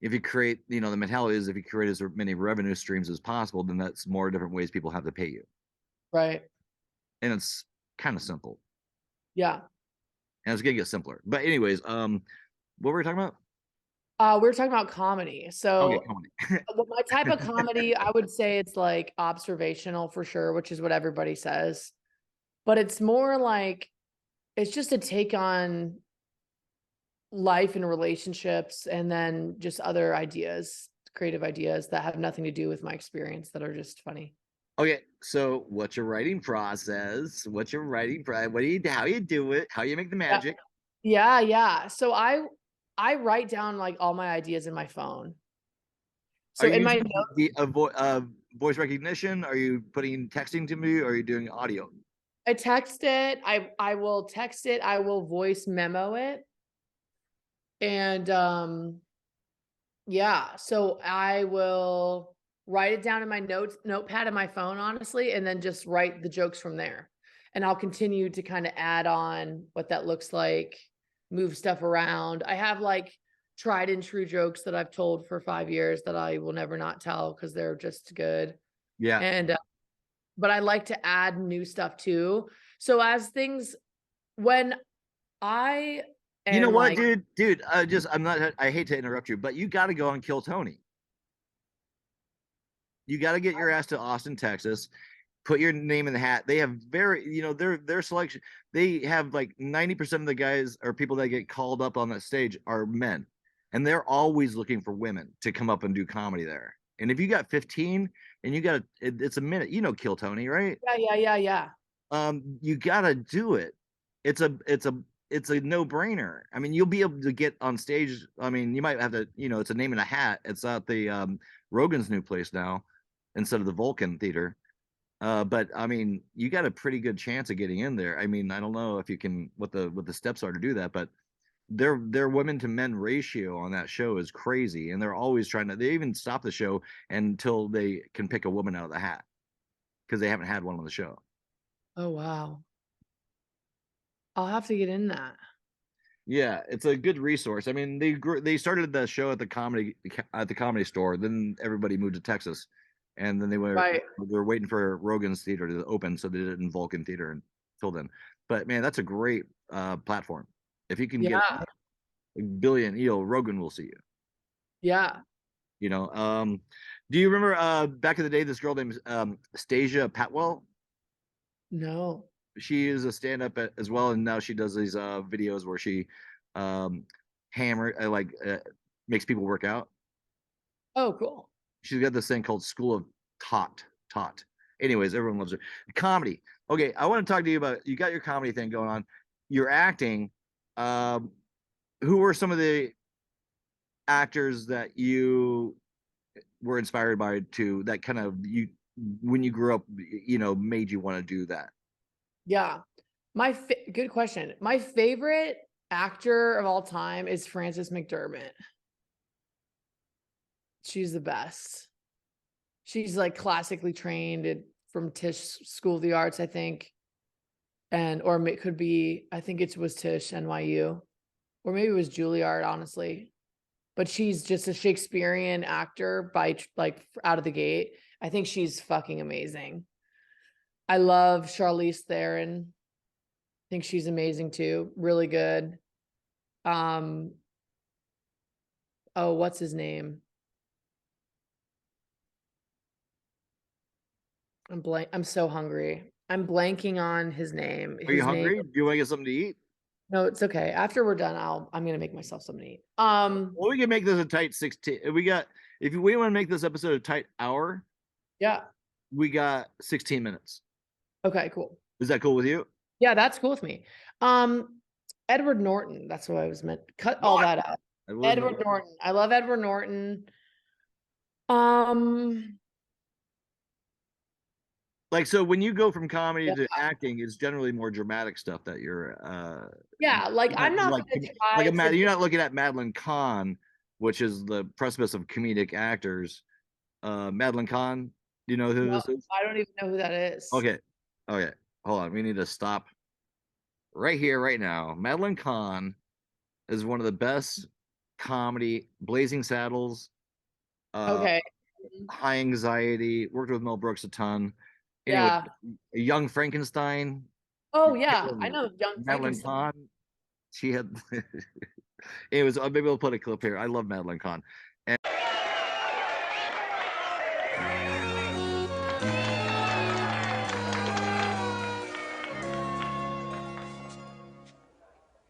If you create, the mentality is if you create as many revenue streams as possible, then that's more different ways people have to pay you. Right. And it's kind of simple. Yeah. And it's gonna get simpler. But anyways, what were we talking about? We're talking about comedy. So okay, comedy. my type of comedy, I would say it's like observational for sure, which is what everybody says. But it's more like it's just a take on life and relationships and then just other ideas, creative ideas that have nothing to do with my experience that are just funny. Okay, so what's your writing process? What's your writing process? How you do it? How you make the magic? Yeah. So I write down like all my ideas in my phone. So are you in my using the voice recognition? Are you putting texting to me, or are you doing audio? I text it. I will text it. I will voice memo it. And yeah, so I will write it down in my notepad in my phone, honestly, and then just write the jokes from there. And I'll continue to kind of add on what that looks like, move stuff around. I have like tried and true jokes that I've told for 5 years that I will never not tell because they're just good. Yeah. And but I like to add new stuff too. So as things, when I You know am what, like, dude? I hate to interrupt you, but you got to go on Kill Tony. You got to get your ass to Austin, Texas. Put your name in the hat. They have their selection. They have like 90% of the guys or people that get called up on that stage are men, and they're always looking for women to come up and do comedy there. And if you got 15 and you got it's a minute, Kill Tony, right? yeah. You gotta do it. It's a no-brainer. I mean, you'll be able to get on stage. I mean, you might have to, it's a name in a hat. It's at the Rogan's new place now instead of the Vulcan Theater. But I mean, you got a pretty good chance of getting in there. I mean, I don't know if you can what the steps are to do that, but their women to men ratio on that show is crazy, and they're always they even stop the show until they can pick a woman out of the hat because they haven't had one on the show. Oh wow. I'll have to get in that. Yeah, it's a good resource. I mean, they started the show at the comedy store, then everybody moved to Texas, and then they were waiting for Rogan's Theater to open, so they did it in Vulcan Theater until then. But man, that's a great platform. If you can get a billion, Rogan will see you. Yeah. Do you remember back in the day this girl named Stasia Patwell? No. She is a stand-up as well, and now she does these videos where she makes people work out. Oh, cool. She's got this thing called School of Tot. Anyways, everyone loves her. Comedy. Okay, I want to talk to you about, you got your comedy thing going on. You're acting. Who were some of the actors that you were inspired by that kind of when you grew up, made you want to do that? Yeah. Good question. My favorite actor of all time is Frances McDermott. She's the best. She's like classically trained from Tisch School of the Arts, I think. Or it could be, I think it was Tisch, NYU. Or maybe it was Juilliard, honestly. But she's just a Shakespearean actor out of the gate. I think she's fucking amazing. I love Charlize Theron. I think she's amazing too. Really good. Oh, what's his name? I'm so hungry. I'm blanking on his name. Are you hungry? Do you want to get something to eat? No, it's okay. After we're done, I'm gonna make myself something to eat. Well, we can make this a tight 16. If we want to make this episode a tight hour, yeah, we got 16 minutes. Okay, cool. Is that cool with you? Yeah, that's cool with me. Edward Norton. That's what I was meant. Cut all that out. Edward Norton. I love Edward Norton. So when you go from comedy to acting, it's generally more dramatic stuff that you're I'm not you're not looking at Madeline Kahn, which is the precipice of comedic actors. Madeline Kahn, do you know who this is? I don't even know who that is. Okay, hold on, we need to stop right here right now. Madeline Kahn is one of the best comedy. Blazing Saddles, High Anxiety, worked with Mel Brooks a ton. Anyway, Young Frankenstein. Oh yeah, I know Young Madeline Kahn. She had. Anyways, maybe we'll put a clip here. I love Madeline Kahn. And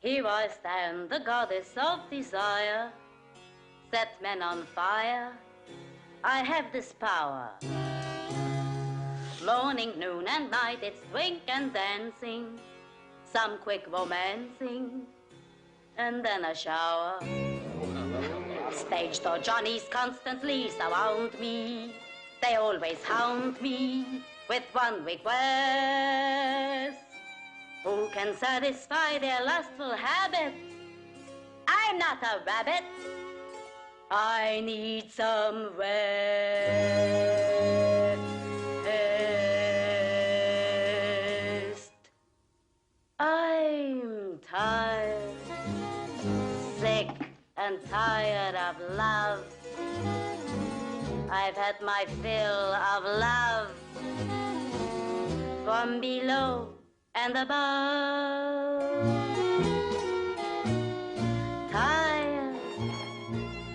Here I stand, the goddess of desire, set men on fire. I have this power. Morning, noon, and night, it's drink and dancing, some quick romancing, and then a shower. Stage door Johnnies constantly surround me. They always hound me with one request. Who can satisfy their lustful habit? I'm not a rabbit. I need some rest. I'm tired, sick and tired of love. I've had my fill of love from below and above. Tired,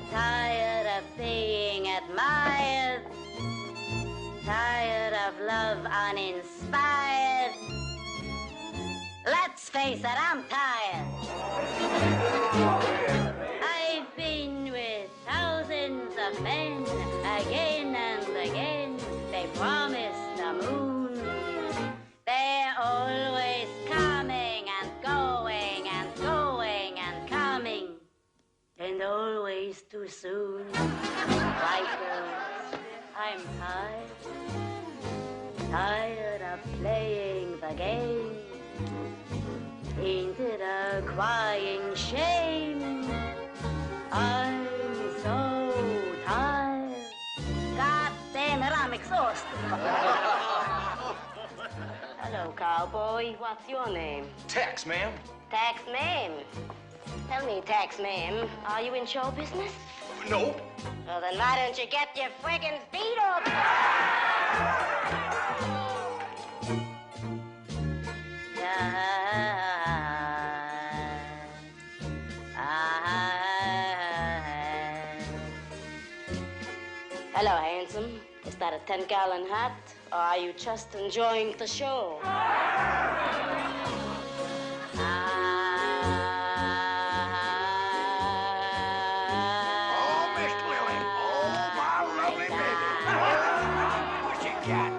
tired of being admired, tired of love uninspired. Let's face it, I'm tired. I've been with thousands of men again and again. They promise the moon. They're always coming and going and going and coming, and always too soon. White girls, I'm tired, tired of playing the game. Ain't it a crying shame? I'm so tired. God damn it, I'm exhausted. Hello, cowboy. What's your name? Tex, ma'am. Tax ma'am. Tell me, tax ma'am, are you in show business? Nope. Well, then why don't you get your friggin' feet up? Hello, handsome. Is that a 10-gallon hat, or are you just enjoying the show? Oh, Miss Lily. Oh, my lovely baby. What you got?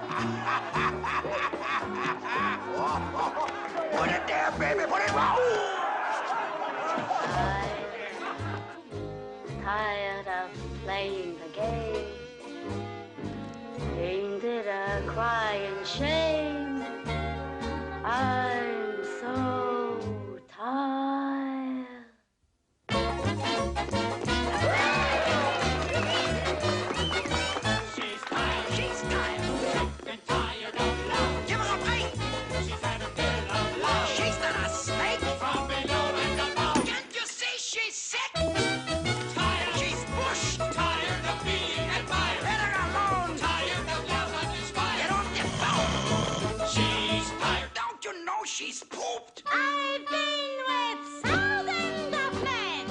Put it there, baby. Put it wrong. Tired of playing the game. Ain't it a crying shame? I'm so tired. She's tired. She's tired. Sick and tired of love. Give her a pint. She's had a fill of love. She's not a snake. From below and above. Can't you see she's sick? Tired. She's bushed. Tired of being admired. Let her alone. Tired of love uninspired. Get off the phone. She's tired. Don't you know she's pooped? I've been with thousands of men,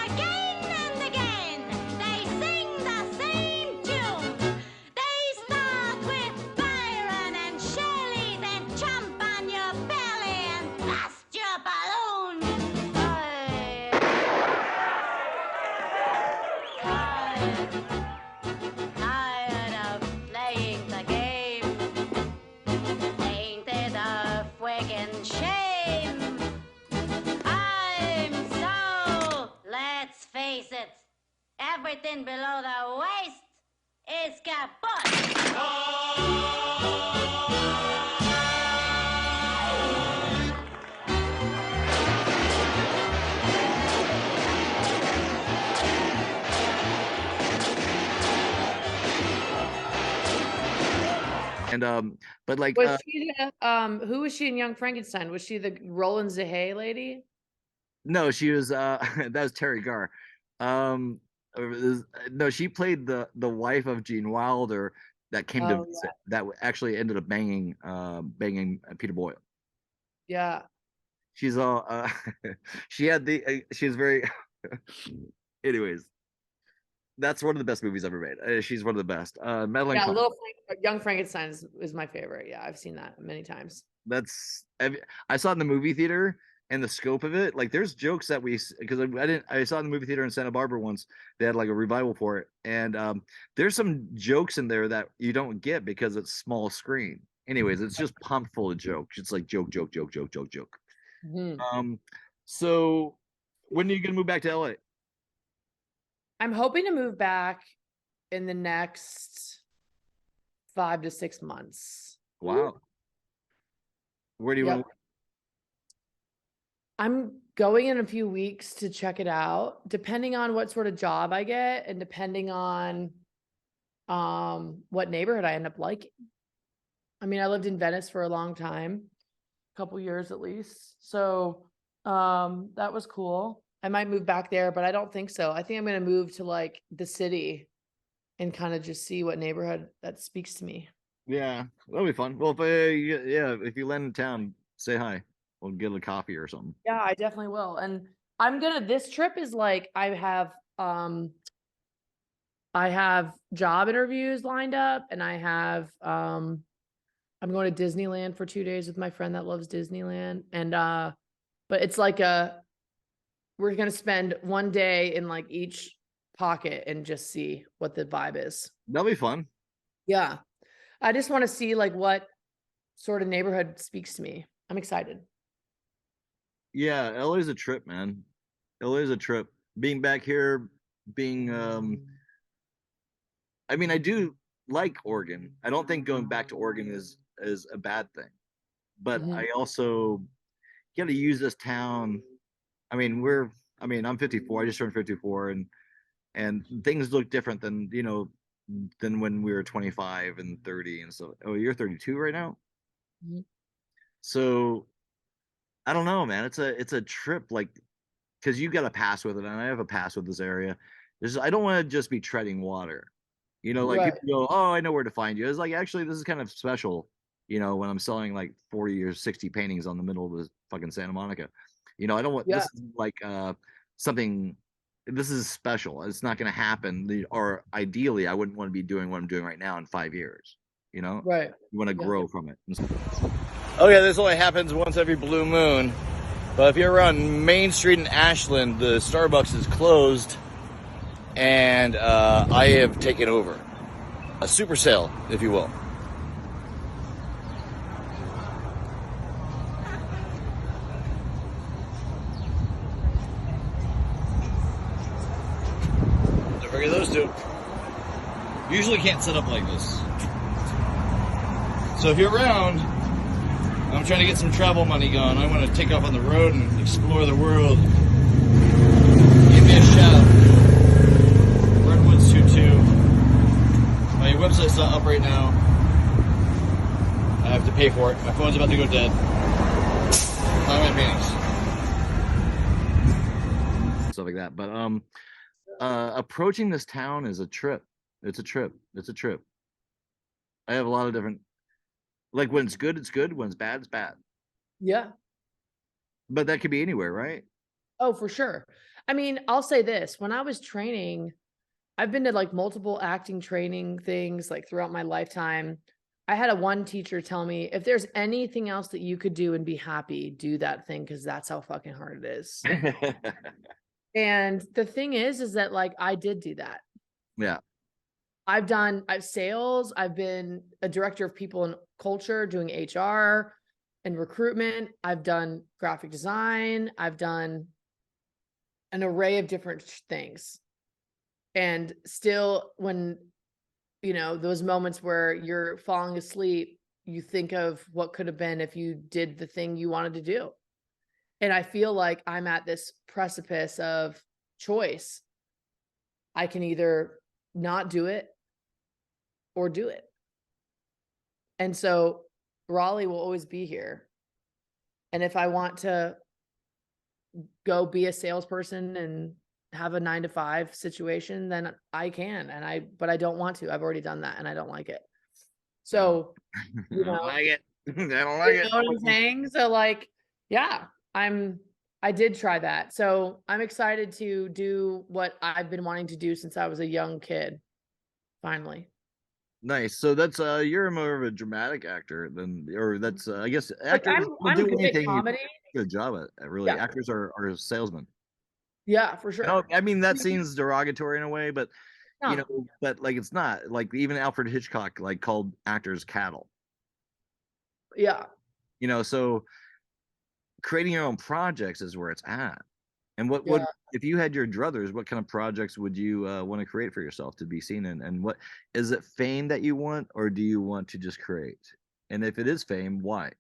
again and again. They sing the same tune. They start with Byron and Shelley, then jump on your belly and bust your balloon. Tired of playing the game. Ain't it a friggin' shame? I'm so, let's face it, everything below the waist is kaput. And but like Was she the, who was she in Young Frankenstein? Was she the Roland Zahay lady? no, she was that was Terry Garr. No, she played the wife of Gene Wilder that came to Oh, visit, that actually ended up banging Peter Boyle. Yeah. She's all she had the she was very anyways, that's one of the best movies ever made. She's one of the best. Madeline Yeah, Kahn, Young Frankenstein is my favorite. Yeah, I've seen that many times. that's I saw it in the movie theater, and the scope of it, like there's jokes that because I saw it in the movie theater in Santa Barbara once. They had like a revival for it, and there's some jokes in there that you don't get because it's small screen. Anyways, it's just pumped full of jokes. It's like joke. Mhm. So when are you gonna move back to LA? I'm hoping to move back in the next 5 to 6 months. Wow. Where do you Yep. want? I'm going in a few weeks to check it out, depending on what sort of job I get and depending on what neighborhood I end up liking. I mean, I lived in Venice for a long time, a couple years at least. So that was cool. I might move back there, but I don't think so. I think I'm going to move to like the city and kind of just see what neighborhood that speaks to me. Yeah, that'll be fun. Well, if if you land in town, say hi. We'll get a coffee or something. Yeah, I definitely will. And this trip is like I have job interviews lined up and I have I'm going to Disneyland for 2 days with my friend that loves Disneyland. And but it's like we're gonna spend one day in like each pocket and just see what the vibe is. That'll be fun. Yeah. I just want to see like what sort of neighborhood speaks to me. I'm excited. Yeah, LA's a trip, man. LA's a trip. Being back here, being I mean, I do like Oregon. I don't think going back to Oregon is a bad thing. But I also got to use this town. I mean, I'm 54. I just turned 54 and things look different than, than when we were 25 and 30 and so. Oh, you're 32 right now? So I don't know, man. It's a trip, like, because you got a pass with it, and I have a pass with this area. I don't want to just be treading water. Like Right. people go, oh, I know where to find you. It's like, actually, this is kind of special, when I'm selling like 40 or 60 paintings on the middle of the fucking Santa Monica. I don't want this is like something. This is special. It's not going to happen. Or ideally, I wouldn't want to be doing what I'm doing right now in 5 years. Right. You want to grow from it. Oh yeah, this only happens once every blue moon. But if you're around Main Street in Ashland, the Starbucks is closed, and I have taken over a super sale, if you will. Don't forget those two. Usually can't set up like this. So if you're around, I'm trying to get some travel money going. I want to take off on the road and explore the world. Give me a shout. Redwoods22. My website's not up right now. I have to pay for it. My phone's about to go dead. Buy my paintings. Stuff like that. But approaching this town is a trip. It's a trip. It's a trip. I have a lot of different. Like when it's good, it's good. When it's bad, it's bad. Yeah. But that could be anywhere, right? Oh, for sure. I mean, I'll say this. When I was training, I've been to like multiple acting training things like throughout my lifetime. I had one teacher tell me, if there's anything else that you could do and be happy, do that thing because that's how fucking hard it is. And the thing is that like I did do that. Yeah. I've sales. I've been a director of people and culture doing HR and recruitment. I've done graphic design. I've done an array of different things. And still when, those moments where you're falling asleep, you think of what could have been if you did the thing you wanted to do. And I feel like I'm at this precipice of choice. I can either not do it or do it. And so Raleigh will always be here. And if I want to go be a salesperson and have a 9-to-5 situation, then I can. But I don't want to. I've already done that and I don't like it. So, I don't like it. I don't like it. You know what I'm saying? So like, yeah, I did try that. So I'm excited to do what I've been wanting to do since I was a young kid. Finally. Nice. So that's you're more of a dramatic actor than, or that's I guess actors I'm do good at anything. comedy. Good job at really. Yeah. Actors are salesmen. Yeah, for sure. I mean that seems derogatory in a way, but No. but like it's not. Like even Alfred Hitchcock like called actors cattle. Yeah. So creating your own projects is where it's at. And what if you had your druthers, what kind of projects would you want to create for yourself to be seen in? And what is it, fame that you want, or do you want to just create? And if it is fame, why?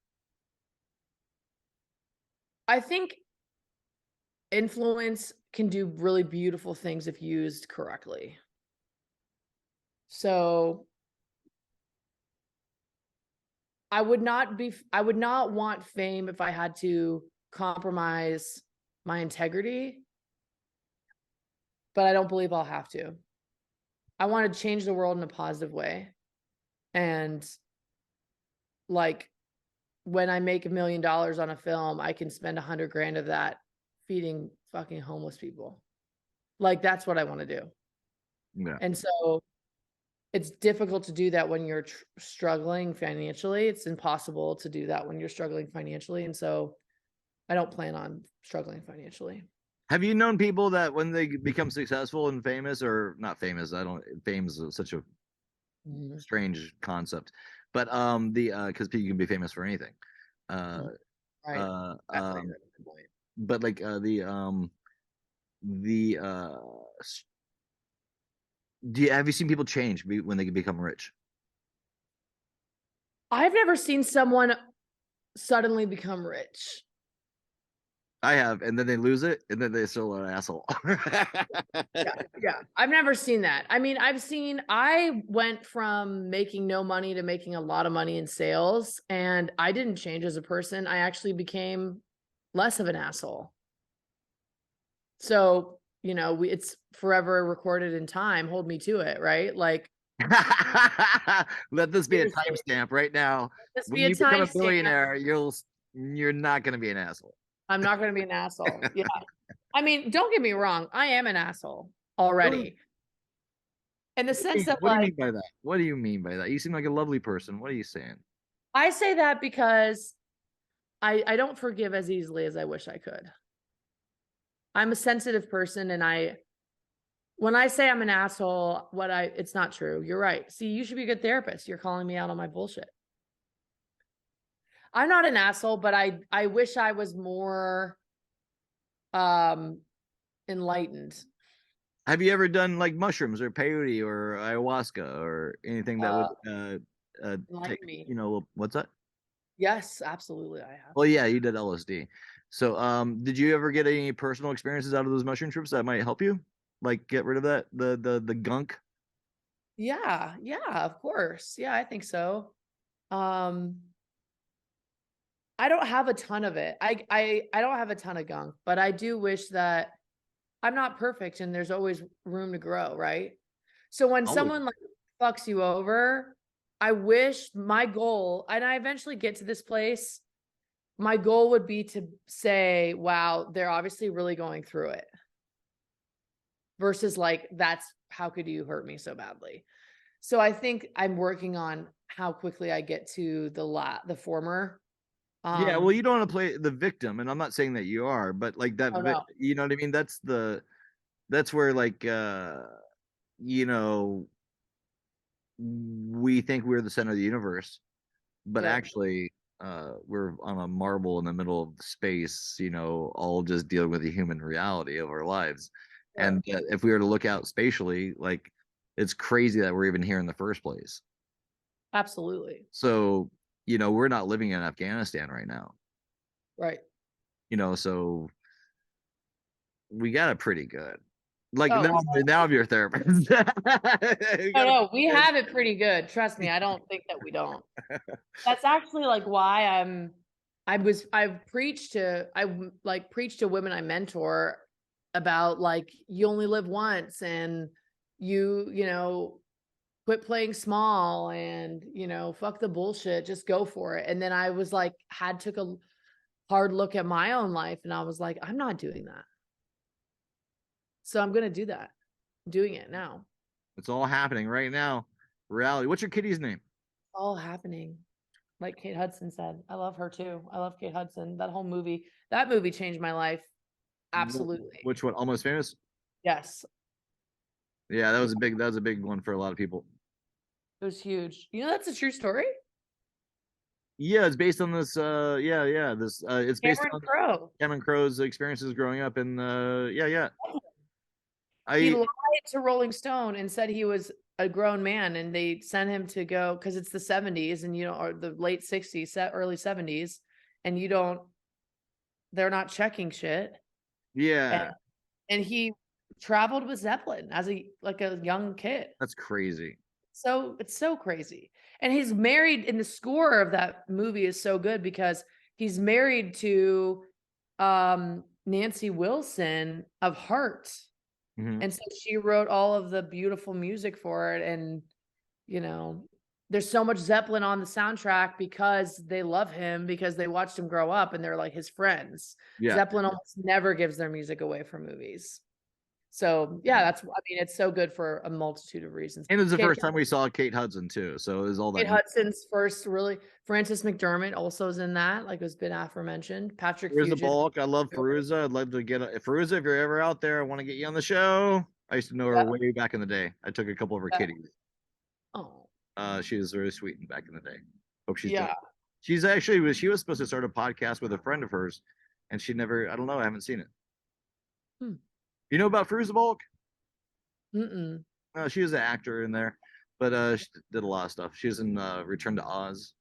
I think influence can do really beautiful things if used correctly. So I would not want fame if I had to compromise my integrity, but I don't believe I'll have to. I want to change the world in a positive way. And like when I make $1 million on a film, I can spend 100 grand of that feeding fucking homeless people. Like that's what I want to do. Yeah. And so it's difficult to do that when you're struggling financially. It's impossible to do that when you're struggling financially. And so I don't plan on struggling financially. Have you known people that when they become successful and famous, or not famous, fame is such a strange concept, but because you can be famous for anything. Right. But like have you seen people change when they become rich? I've never seen someone suddenly become rich. I have, and then they lose it, and then they still are an asshole. Yeah. I've never seen that. I mean, I went from making no money to making a lot of money in sales, and I didn't change as a person. I actually became less of an asshole. So, it's forever recorded in time. Hold me to it, right? Like, let this be a timestamp right now. When you become a billionaire, you're not going to be an asshole. I'm not going to be an asshole. Yeah. I mean, don't get me wrong. I am an asshole already. In the sense that, what do you mean by that? What do you mean by that? You seem like a lovely person. What are you saying? I say that because I don't forgive as easily as I wish I could. I'm a sensitive person, and when I say I'm an asshole, it's not true. You're right. See, you should be a good therapist. You're calling me out on my bullshit. I'm not an asshole, but I wish I was more enlightened. Have you ever done like mushrooms or peyote or ayahuasca or anything that would take me? What's that? Yes, absolutely, I have. Well, yeah, you did LSD. So, did you ever get any personal experiences out of those mushroom trips that might help you, like get rid of that the gunk? Yeah, of course. Yeah, I think so. I don't have a ton of it. I don't have a ton of gunk, but I do wish that I'm not perfect and there's always room to grow, right? So when someone like fucks you over, I wish my goal, and I eventually get to this place, my goal would be to say, wow, they're obviously really going through it. Versus like, how could you hurt me so badly? So I think I'm working on how quickly I get to the former. Yeah, well, you don't want to play the victim, and I'm not saying that you are, but like that, no. you know what I mean? That's where like, we think we're the center of the universe, but actually, we're on a marble in the middle of space, all just dealing with the human reality of our lives. Yeah. And if we were to look out spatially, like, it's crazy that we're even here in the first place. Absolutely. So, we're not living in Afghanistan right now. Right. So we got it pretty good. Like, now I'm your therapist. No, we have it pretty good. Trust me. I don't think that we don't. That's actually like why I've preached to women I mentor about like, you only live once, and quit playing small, and fuck the bullshit, just go for it. And then I was like, took a hard look at my own life, and I was like, I'm not doing that. So I'm going to do that. I'm doing it now. It's all happening right now. Reality. What's your kitty's name? All happening. Like Kate Hudson said. I love her too. I love Kate Hudson. That movie changed my life. Absolutely. Which one? Almost Famous? Yes. Yeah, that was a big one for a lot of people. It was huge. That's a true story? Yeah, it's based on this it's based on Cameron Crowe's experiences growing up in he lied to Rolling Stone and said he was a grown man, and they sent him to go, because it's the 70s and or the late 60s, early 70s, and they're not checking shit. Yeah, And he traveled with Zeppelin as a young kid. that's crazy. So it's so crazy. And he's married, and the score of that movie is so good because he's married to Nancy Wilson of Heart. Mhm. And so she wrote all of the beautiful music for it. And, there's so much Zeppelin on the soundtrack because they love him, because they watched him grow up and they're like his friends. Yeah. Zeppelin almost never gives their music away for movies. So yeah, it's so good for a multitude of reasons. And it was the first time we saw Kate Hudson too, so it was all that. Kate Hudson's first really. Frances McDormand also is in that, like has been aforementioned. Patrick Here's the Fugit. bulk. I love Feruza. I'd love to get Feruza. If you're ever out there, I want to get you on the show. I used to know her way back in the day. I took a couple of her kitties. Oh. She was very sweet back in the day. Hope she's Yeah. doing. She's actually she was supposed to start a podcast with a friend of hers, and she never. I don't know. I haven't seen it. You know about Feruza Bulk? Mm-mm. She was an actor in there, but she did a lot of stuff. She was in Return to Oz.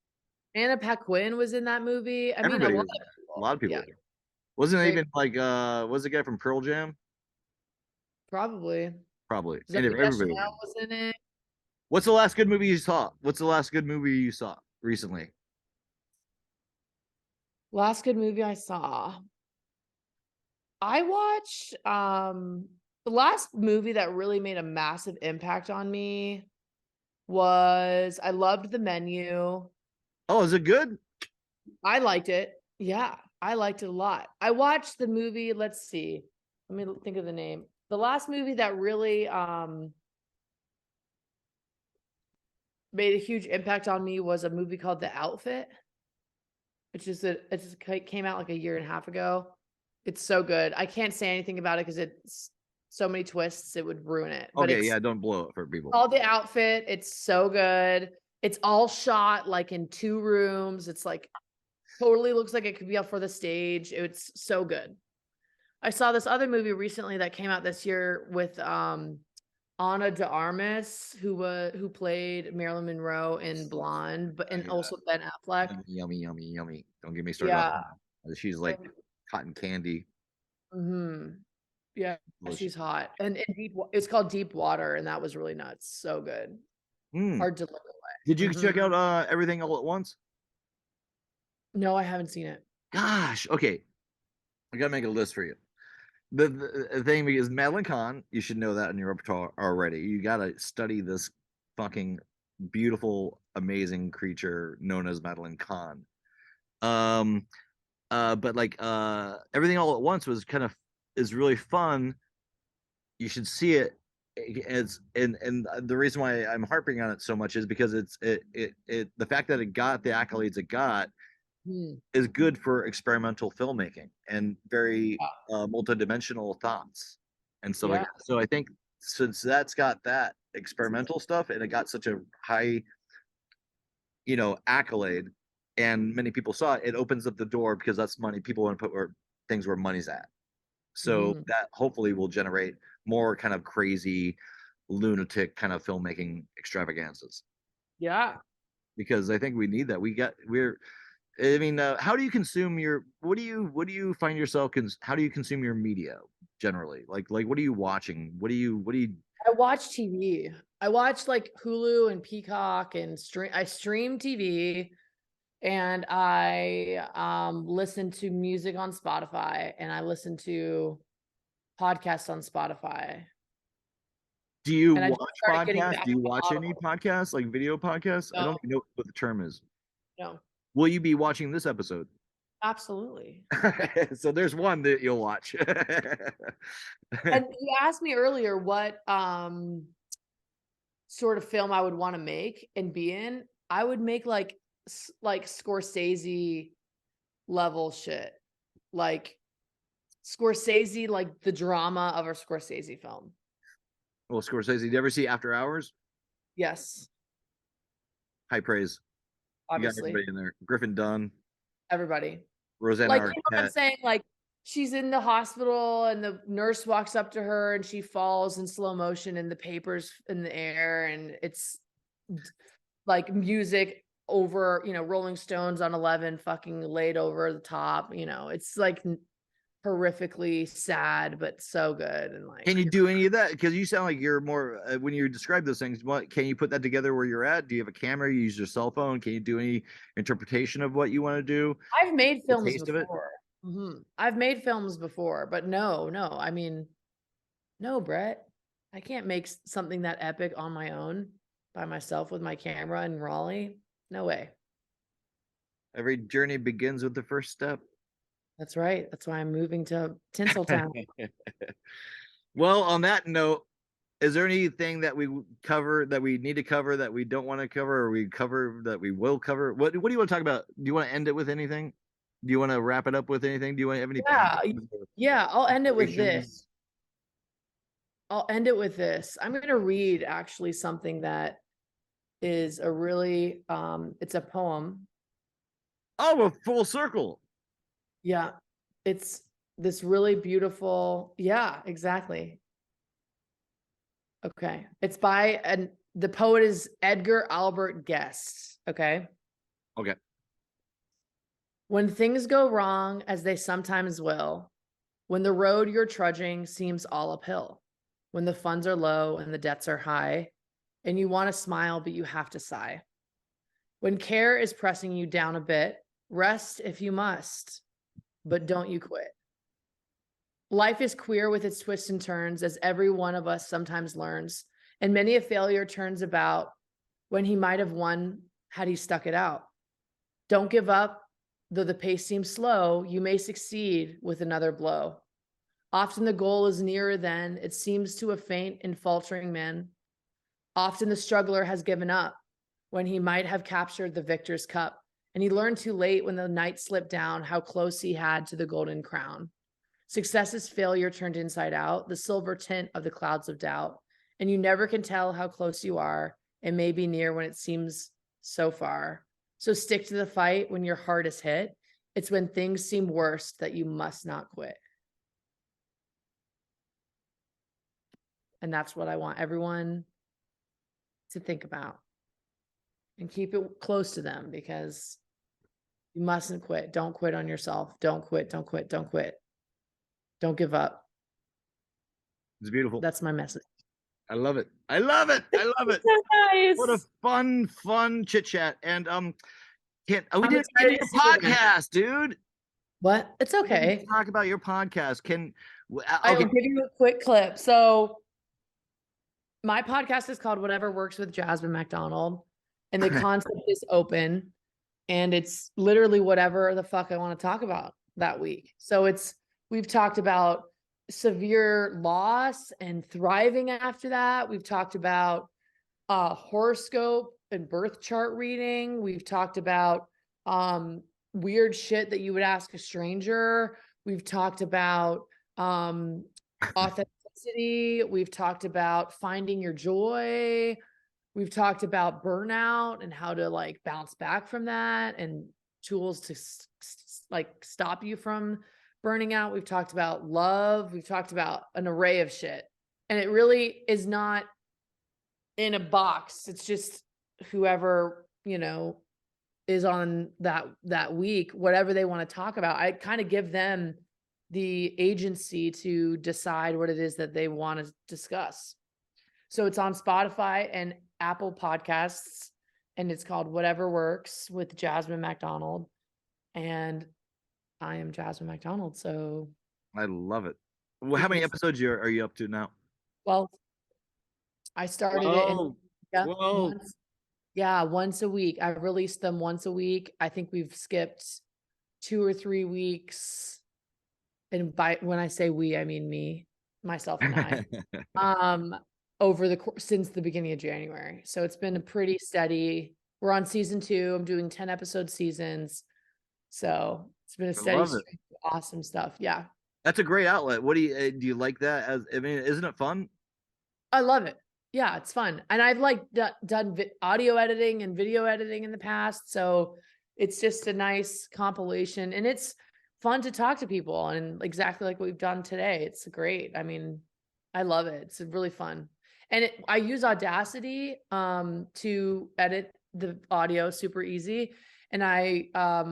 Anna Paquin was in that movie. I Everybody mean, was, a lot of people. Yeah. Wasn't it Great. even like was the guy from Pearl Jam? Probably. Probably. Zoe And if everybody Deschanel was in it. What's the last good movie you saw? What's the last good movie you saw recently? Last good movie I saw. I watched the last movie that really made a massive impact on me was I loved The Menu. Oh, is it good? I liked it. Yeah, I liked it a lot. I watched the movie, let's see. Let me think of the name. The last movie that really made a huge impact on me was a movie called The Outfit, which is it just came out like a year and a half ago. It's so good. I can't say anything about it because it's so many twists, it would ruin it. But Okay, yeah, don't blow it for people. Called The Outfit. It's so good. It's all shot like in 2 rooms. It's like totally looks like it could be up for the stage. It's so good. I saw this other movie recently that came out this year with Ana de Armas, who played Marilyn Monroe in Blonde, and also Ben Affleck. Yummy, yummy, yummy. Don't get me started. Yeah. She's like cotton candy. Mm-hmm. Yeah, Delicious. she's hot. And it's called Deep Water, and that was really nuts. So good. Hard to look away. Did you check out Everything All at Once? No, I haven't seen it. Gosh, okay. I gotta make a list for you. The thing is Madeline Kahn, you should know that in your repertoire already. You gotta study this fucking beautiful, amazing creature known as Madeline Kahn. But like Everything All at Once is really fun. You should see it. And the reason why I'm harping on it so much is because the fact that it got the accolades it got is good for experimental filmmaking and very multidimensional thoughts and stuff like that. So I think since that's got that experimental stuff and it got such a high, accolade, and many people saw it, it opens up the door because that's money. People want to put things where money's at. So that hopefully will generate more kind of crazy, lunatic kind of filmmaking extravaganzas. Yeah. Because I think we need that. How do you consume what do you find yourself, how do you consume your media generally? Like what are you watching? I watch TV. I watch like Hulu and Peacock and I stream TV, and I listen to music on Spotify, and I listen to podcasts on Spotify. Do you watch podcasts? Do you watch any podcasts, like video podcasts? No. I don't even know what the term is. No. Will you be watching this episode? Absolutely. So there's one that you'll watch. And you asked me earlier what sort of film I would want to make and be in. I would make like Scorsese level shit. Like Scorsese, like the drama of a Scorsese film. Well, Scorsese, did you ever see After Hours? Yes. High praise. Obviously. You got everybody in there. Griffin Dunn. Everybody. Rosanna like, Arquette. you know what I'm saying? Like she's in the hospital and the nurse walks up to her and she falls in slow motion and the paper's in the air and it's like music over, Rolling Stones on 11 fucking laid over the top, it's like horrifically sad, but so good. And like, Can you do any of that? Because you sound like you're more when you describe those things. What can you put that together where you're at? Do you have a camera? You use your cell phone? Can you do any interpretation of what you want to do? I've made The films taste of it? before. I've made films before, but no. I mean, no, Brett, I can't make something that epic on my own by myself with my camera in Raleigh. No way. Every journey begins with the first step. That's right. That's why I'm moving to Tinseltown. Well, on that note, is there anything that we cover that we need to cover that we don't want to cover, or we cover that we will cover? What do you want to talk about? Do you want to end it with anything? Do you want to wrap it up with anything? Do you want to have any? Yeah, I'll end it with Inspirations? this. I'll end it with this. I'm going to read actually something that is a really, it's a poem. Oh, a full circle. Yeah. It's this really beautiful. Yeah, exactly. Okay. It's by, and the poet is Edgar Albert Guest. Okay. Okay. When things go wrong, as they sometimes will, when the road you're trudging seems all uphill, when the funds are low and the debts are high, and you want to smile, but you have to sigh. When care is pressing you down a bit, rest if you must, but don't you quit. Life is queer with its twists and turns, as every one of us sometimes learns, and many a failure turns about when he might have won had he stuck it out. Don't give up, though the pace seems slow, you may succeed with another blow. Often the goal is nearer than it seems to a faint and faltering man. Often the struggler has given up when he might have captured the victor's cup, and he learned too late when the night slipped down how close he had to the golden crown. Success is failure turned inside out, the silver tint of the clouds of doubt, and you never can tell how close you are. It may be near when it seems so far. So stick to the fight when your heart is hit. It's when things seem worse that you must not quit. And that's what I want everyone to think about and keep it close to them, because you mustn't quit. Don't quit on yourself. Don't quit. Don't quit. Don't quit. Don't give up. It's beautiful. That's my message. I love it. I love it. I love it. So nice. What a fun chit chat. And we didn't I'm get excited your to see what podcast, dude. What? It's We didn't okay. talk about your podcast. I will Okay. give you a quick clip. So my podcast is called Whatever Works with Jasmine Macdonald, and the concept is open, and it's literally whatever the fuck I want to talk about that week. So we've talked about severe loss and thriving after that. We've talked about horoscope and birth chart reading. We've talked about weird shit that you would ask a stranger. We've talked about authenticity. We've talked about finding your joy. We've talked about burnout and how to like bounce back from that, and tools to like stop you from burning out. We've talked about love. We've talked about an array of shit. And it really is not in a box. It's just whoever, is on that week, whatever they want to talk about. I kind of give them the agency to decide what it is that they want to discuss. So it's on Spotify and Apple Podcasts, and it's called Whatever Works with Jasmine Macdonald. And I am Jasmine Macdonald. So I love it. Well, how many episodes are you up to now? Well, I started once a week. I released them once a week. I think we've skipped 2 or 3 weeks. And when I say we, I mean me, myself and I, since the beginning of January. So it's been a pretty steady. We're on season 2. I'm doing 10 episode seasons. So it's been a steady stream of awesome stuff. Yeah. That's a great outlet. What do you like that? Isn't it fun? I love it. Yeah, it's fun. And I've done audio editing and video editing in the past. So it's just a nice compilation, and it's fun to talk to people, and exactly like what we've done today. It's great. I mean, I love it. It's really fun. And I use Audacity to edit the audio super easy. And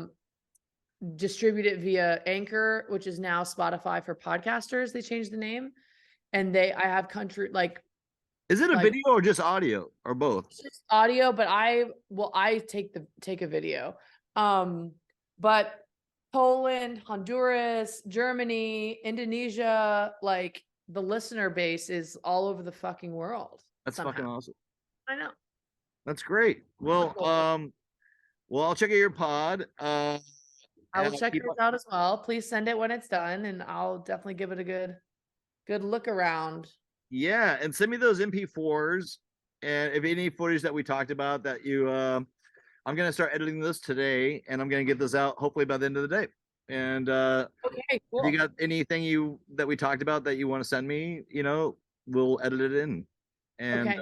distribute it via Anchor, which is now Spotify for podcasters. They changed the name, and I have country like. Is it a video or just audio or both? It's just audio, but I take a video. But Poland, Honduras, Germany, Indonesia, like the listener base is all over the fucking world. That's fucking awesome. I know. That's great. Well, I'll check out your pod. I will check yours out as well. Please send it when it's done, and I'll definitely give it a good look around. Yeah, and send me those MP4s, and if any footage that we talked about that you, I'm gonna start editing this today, and I'm gonna get this out hopefully by the end of the day. And okay, cool. If you got anything that we talked about that you want to send me, we'll edit it in. And okay.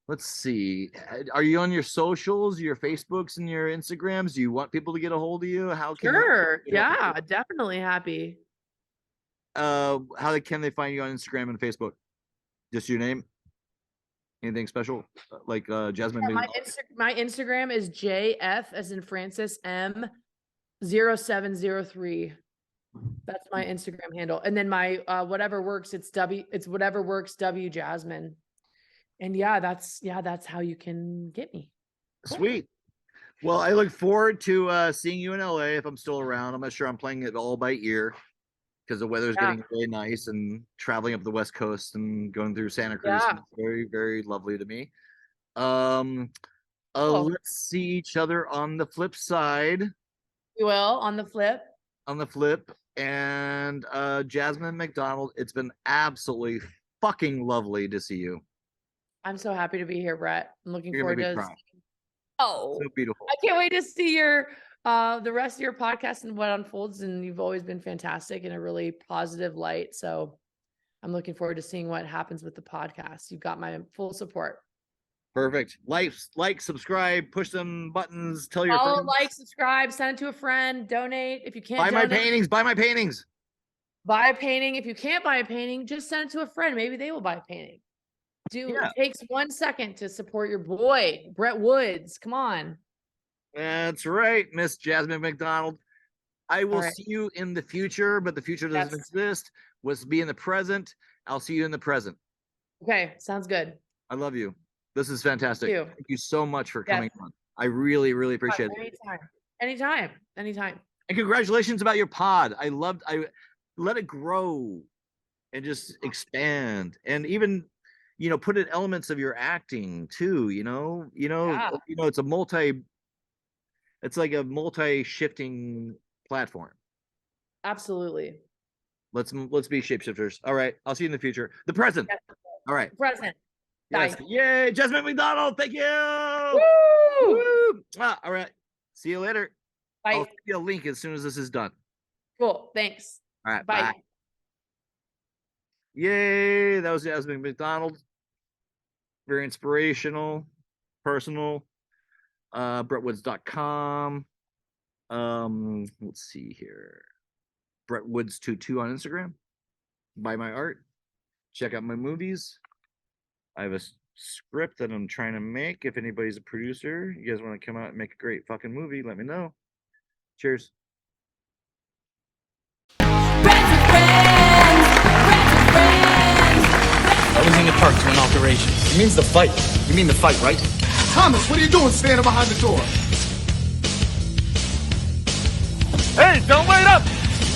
Let's see. Are you on your socials, your Facebooks, and your Instagrams? Do you want people to get a hold of you? How can Sure. Yeah, definitely happy. How can they find you on Instagram and Facebook? Just your name? Anything special? Like Jasmine? Yeah, my Instagram is JF as in Francis M 0703. That's my Instagram handle. And then my whatever works, it's whatever works W Jasmine. And that's how you can get me. Sweet. Well, I look forward to seeing you in LA if I'm still around. I'm not sure I'm playing it all by ear, because the weather's getting really nice, and traveling up the West Coast and going through Santa Cruz is very, very lovely to me. Let's see each other on the flip side. We will on the flip. On the flip. And Jasmine Macdonald, it's been absolutely fucking lovely to see you. I'm so happy to be here, Brett. I'm looking forward to so beautiful. I can't wait to see your the rest of your podcast and what unfolds, and you've always been fantastic in a really positive light. So I'm looking forward to seeing what happens with the podcast. You've got my full support. Perfect. Like, subscribe, push them buttons, tell your friends. Like, subscribe, send it to a friend, donate. If you can't buy my paintings. Buy my a painting. If you can't buy a painting, just send it to a friend. Maybe they will buy a painting. It takes 1 second to support your boy, Brett Woods. Come on. That's right, Miss Jasmine Macdonald. I will see you in the future, but the future doesn't exist. Let's be in the present. I'll see you in the present. Okay, sounds good. I love you. This is fantastic. Thank you so much for coming on. I really, really appreciate it. Anytime. And congratulations about your pod. I let it grow and just expand, and even put in elements of your acting too. It's like a multi-shifting platform. Absolutely. Let's be shapeshifters. All right. I'll see you in the future. The present. Yes. All right. Present. Yes. Bye. Yay, Jasmine Macdonald. Thank you. Woo! Woo! All right. See you later. Bye. I'll send you a link as soon as this is done. Cool. Thanks. All right. Bye. Yay. That was Jasmine Macdonald. Very inspirational, personal. BrettWoods.com. Let's see here. BrettWoods22 on Instagram. Buy my art. Check out my movies. I have a script that I'm trying to make. If anybody's a producer, you guys want to come out and make a great fucking movie, let me know. Cheers. I was in the park to an alteration. It means the fight. You mean the fight, right? Thomas, what are you doing standing behind the door? Hey, don't wait up!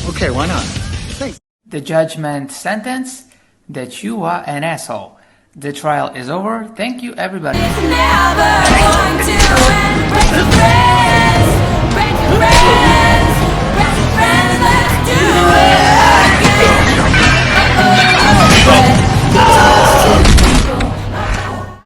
Okay, why not? Thanks. The judgment sentence that you are an asshole. The trial is over. Thank you, everybody. It's never going to end. Break the friends.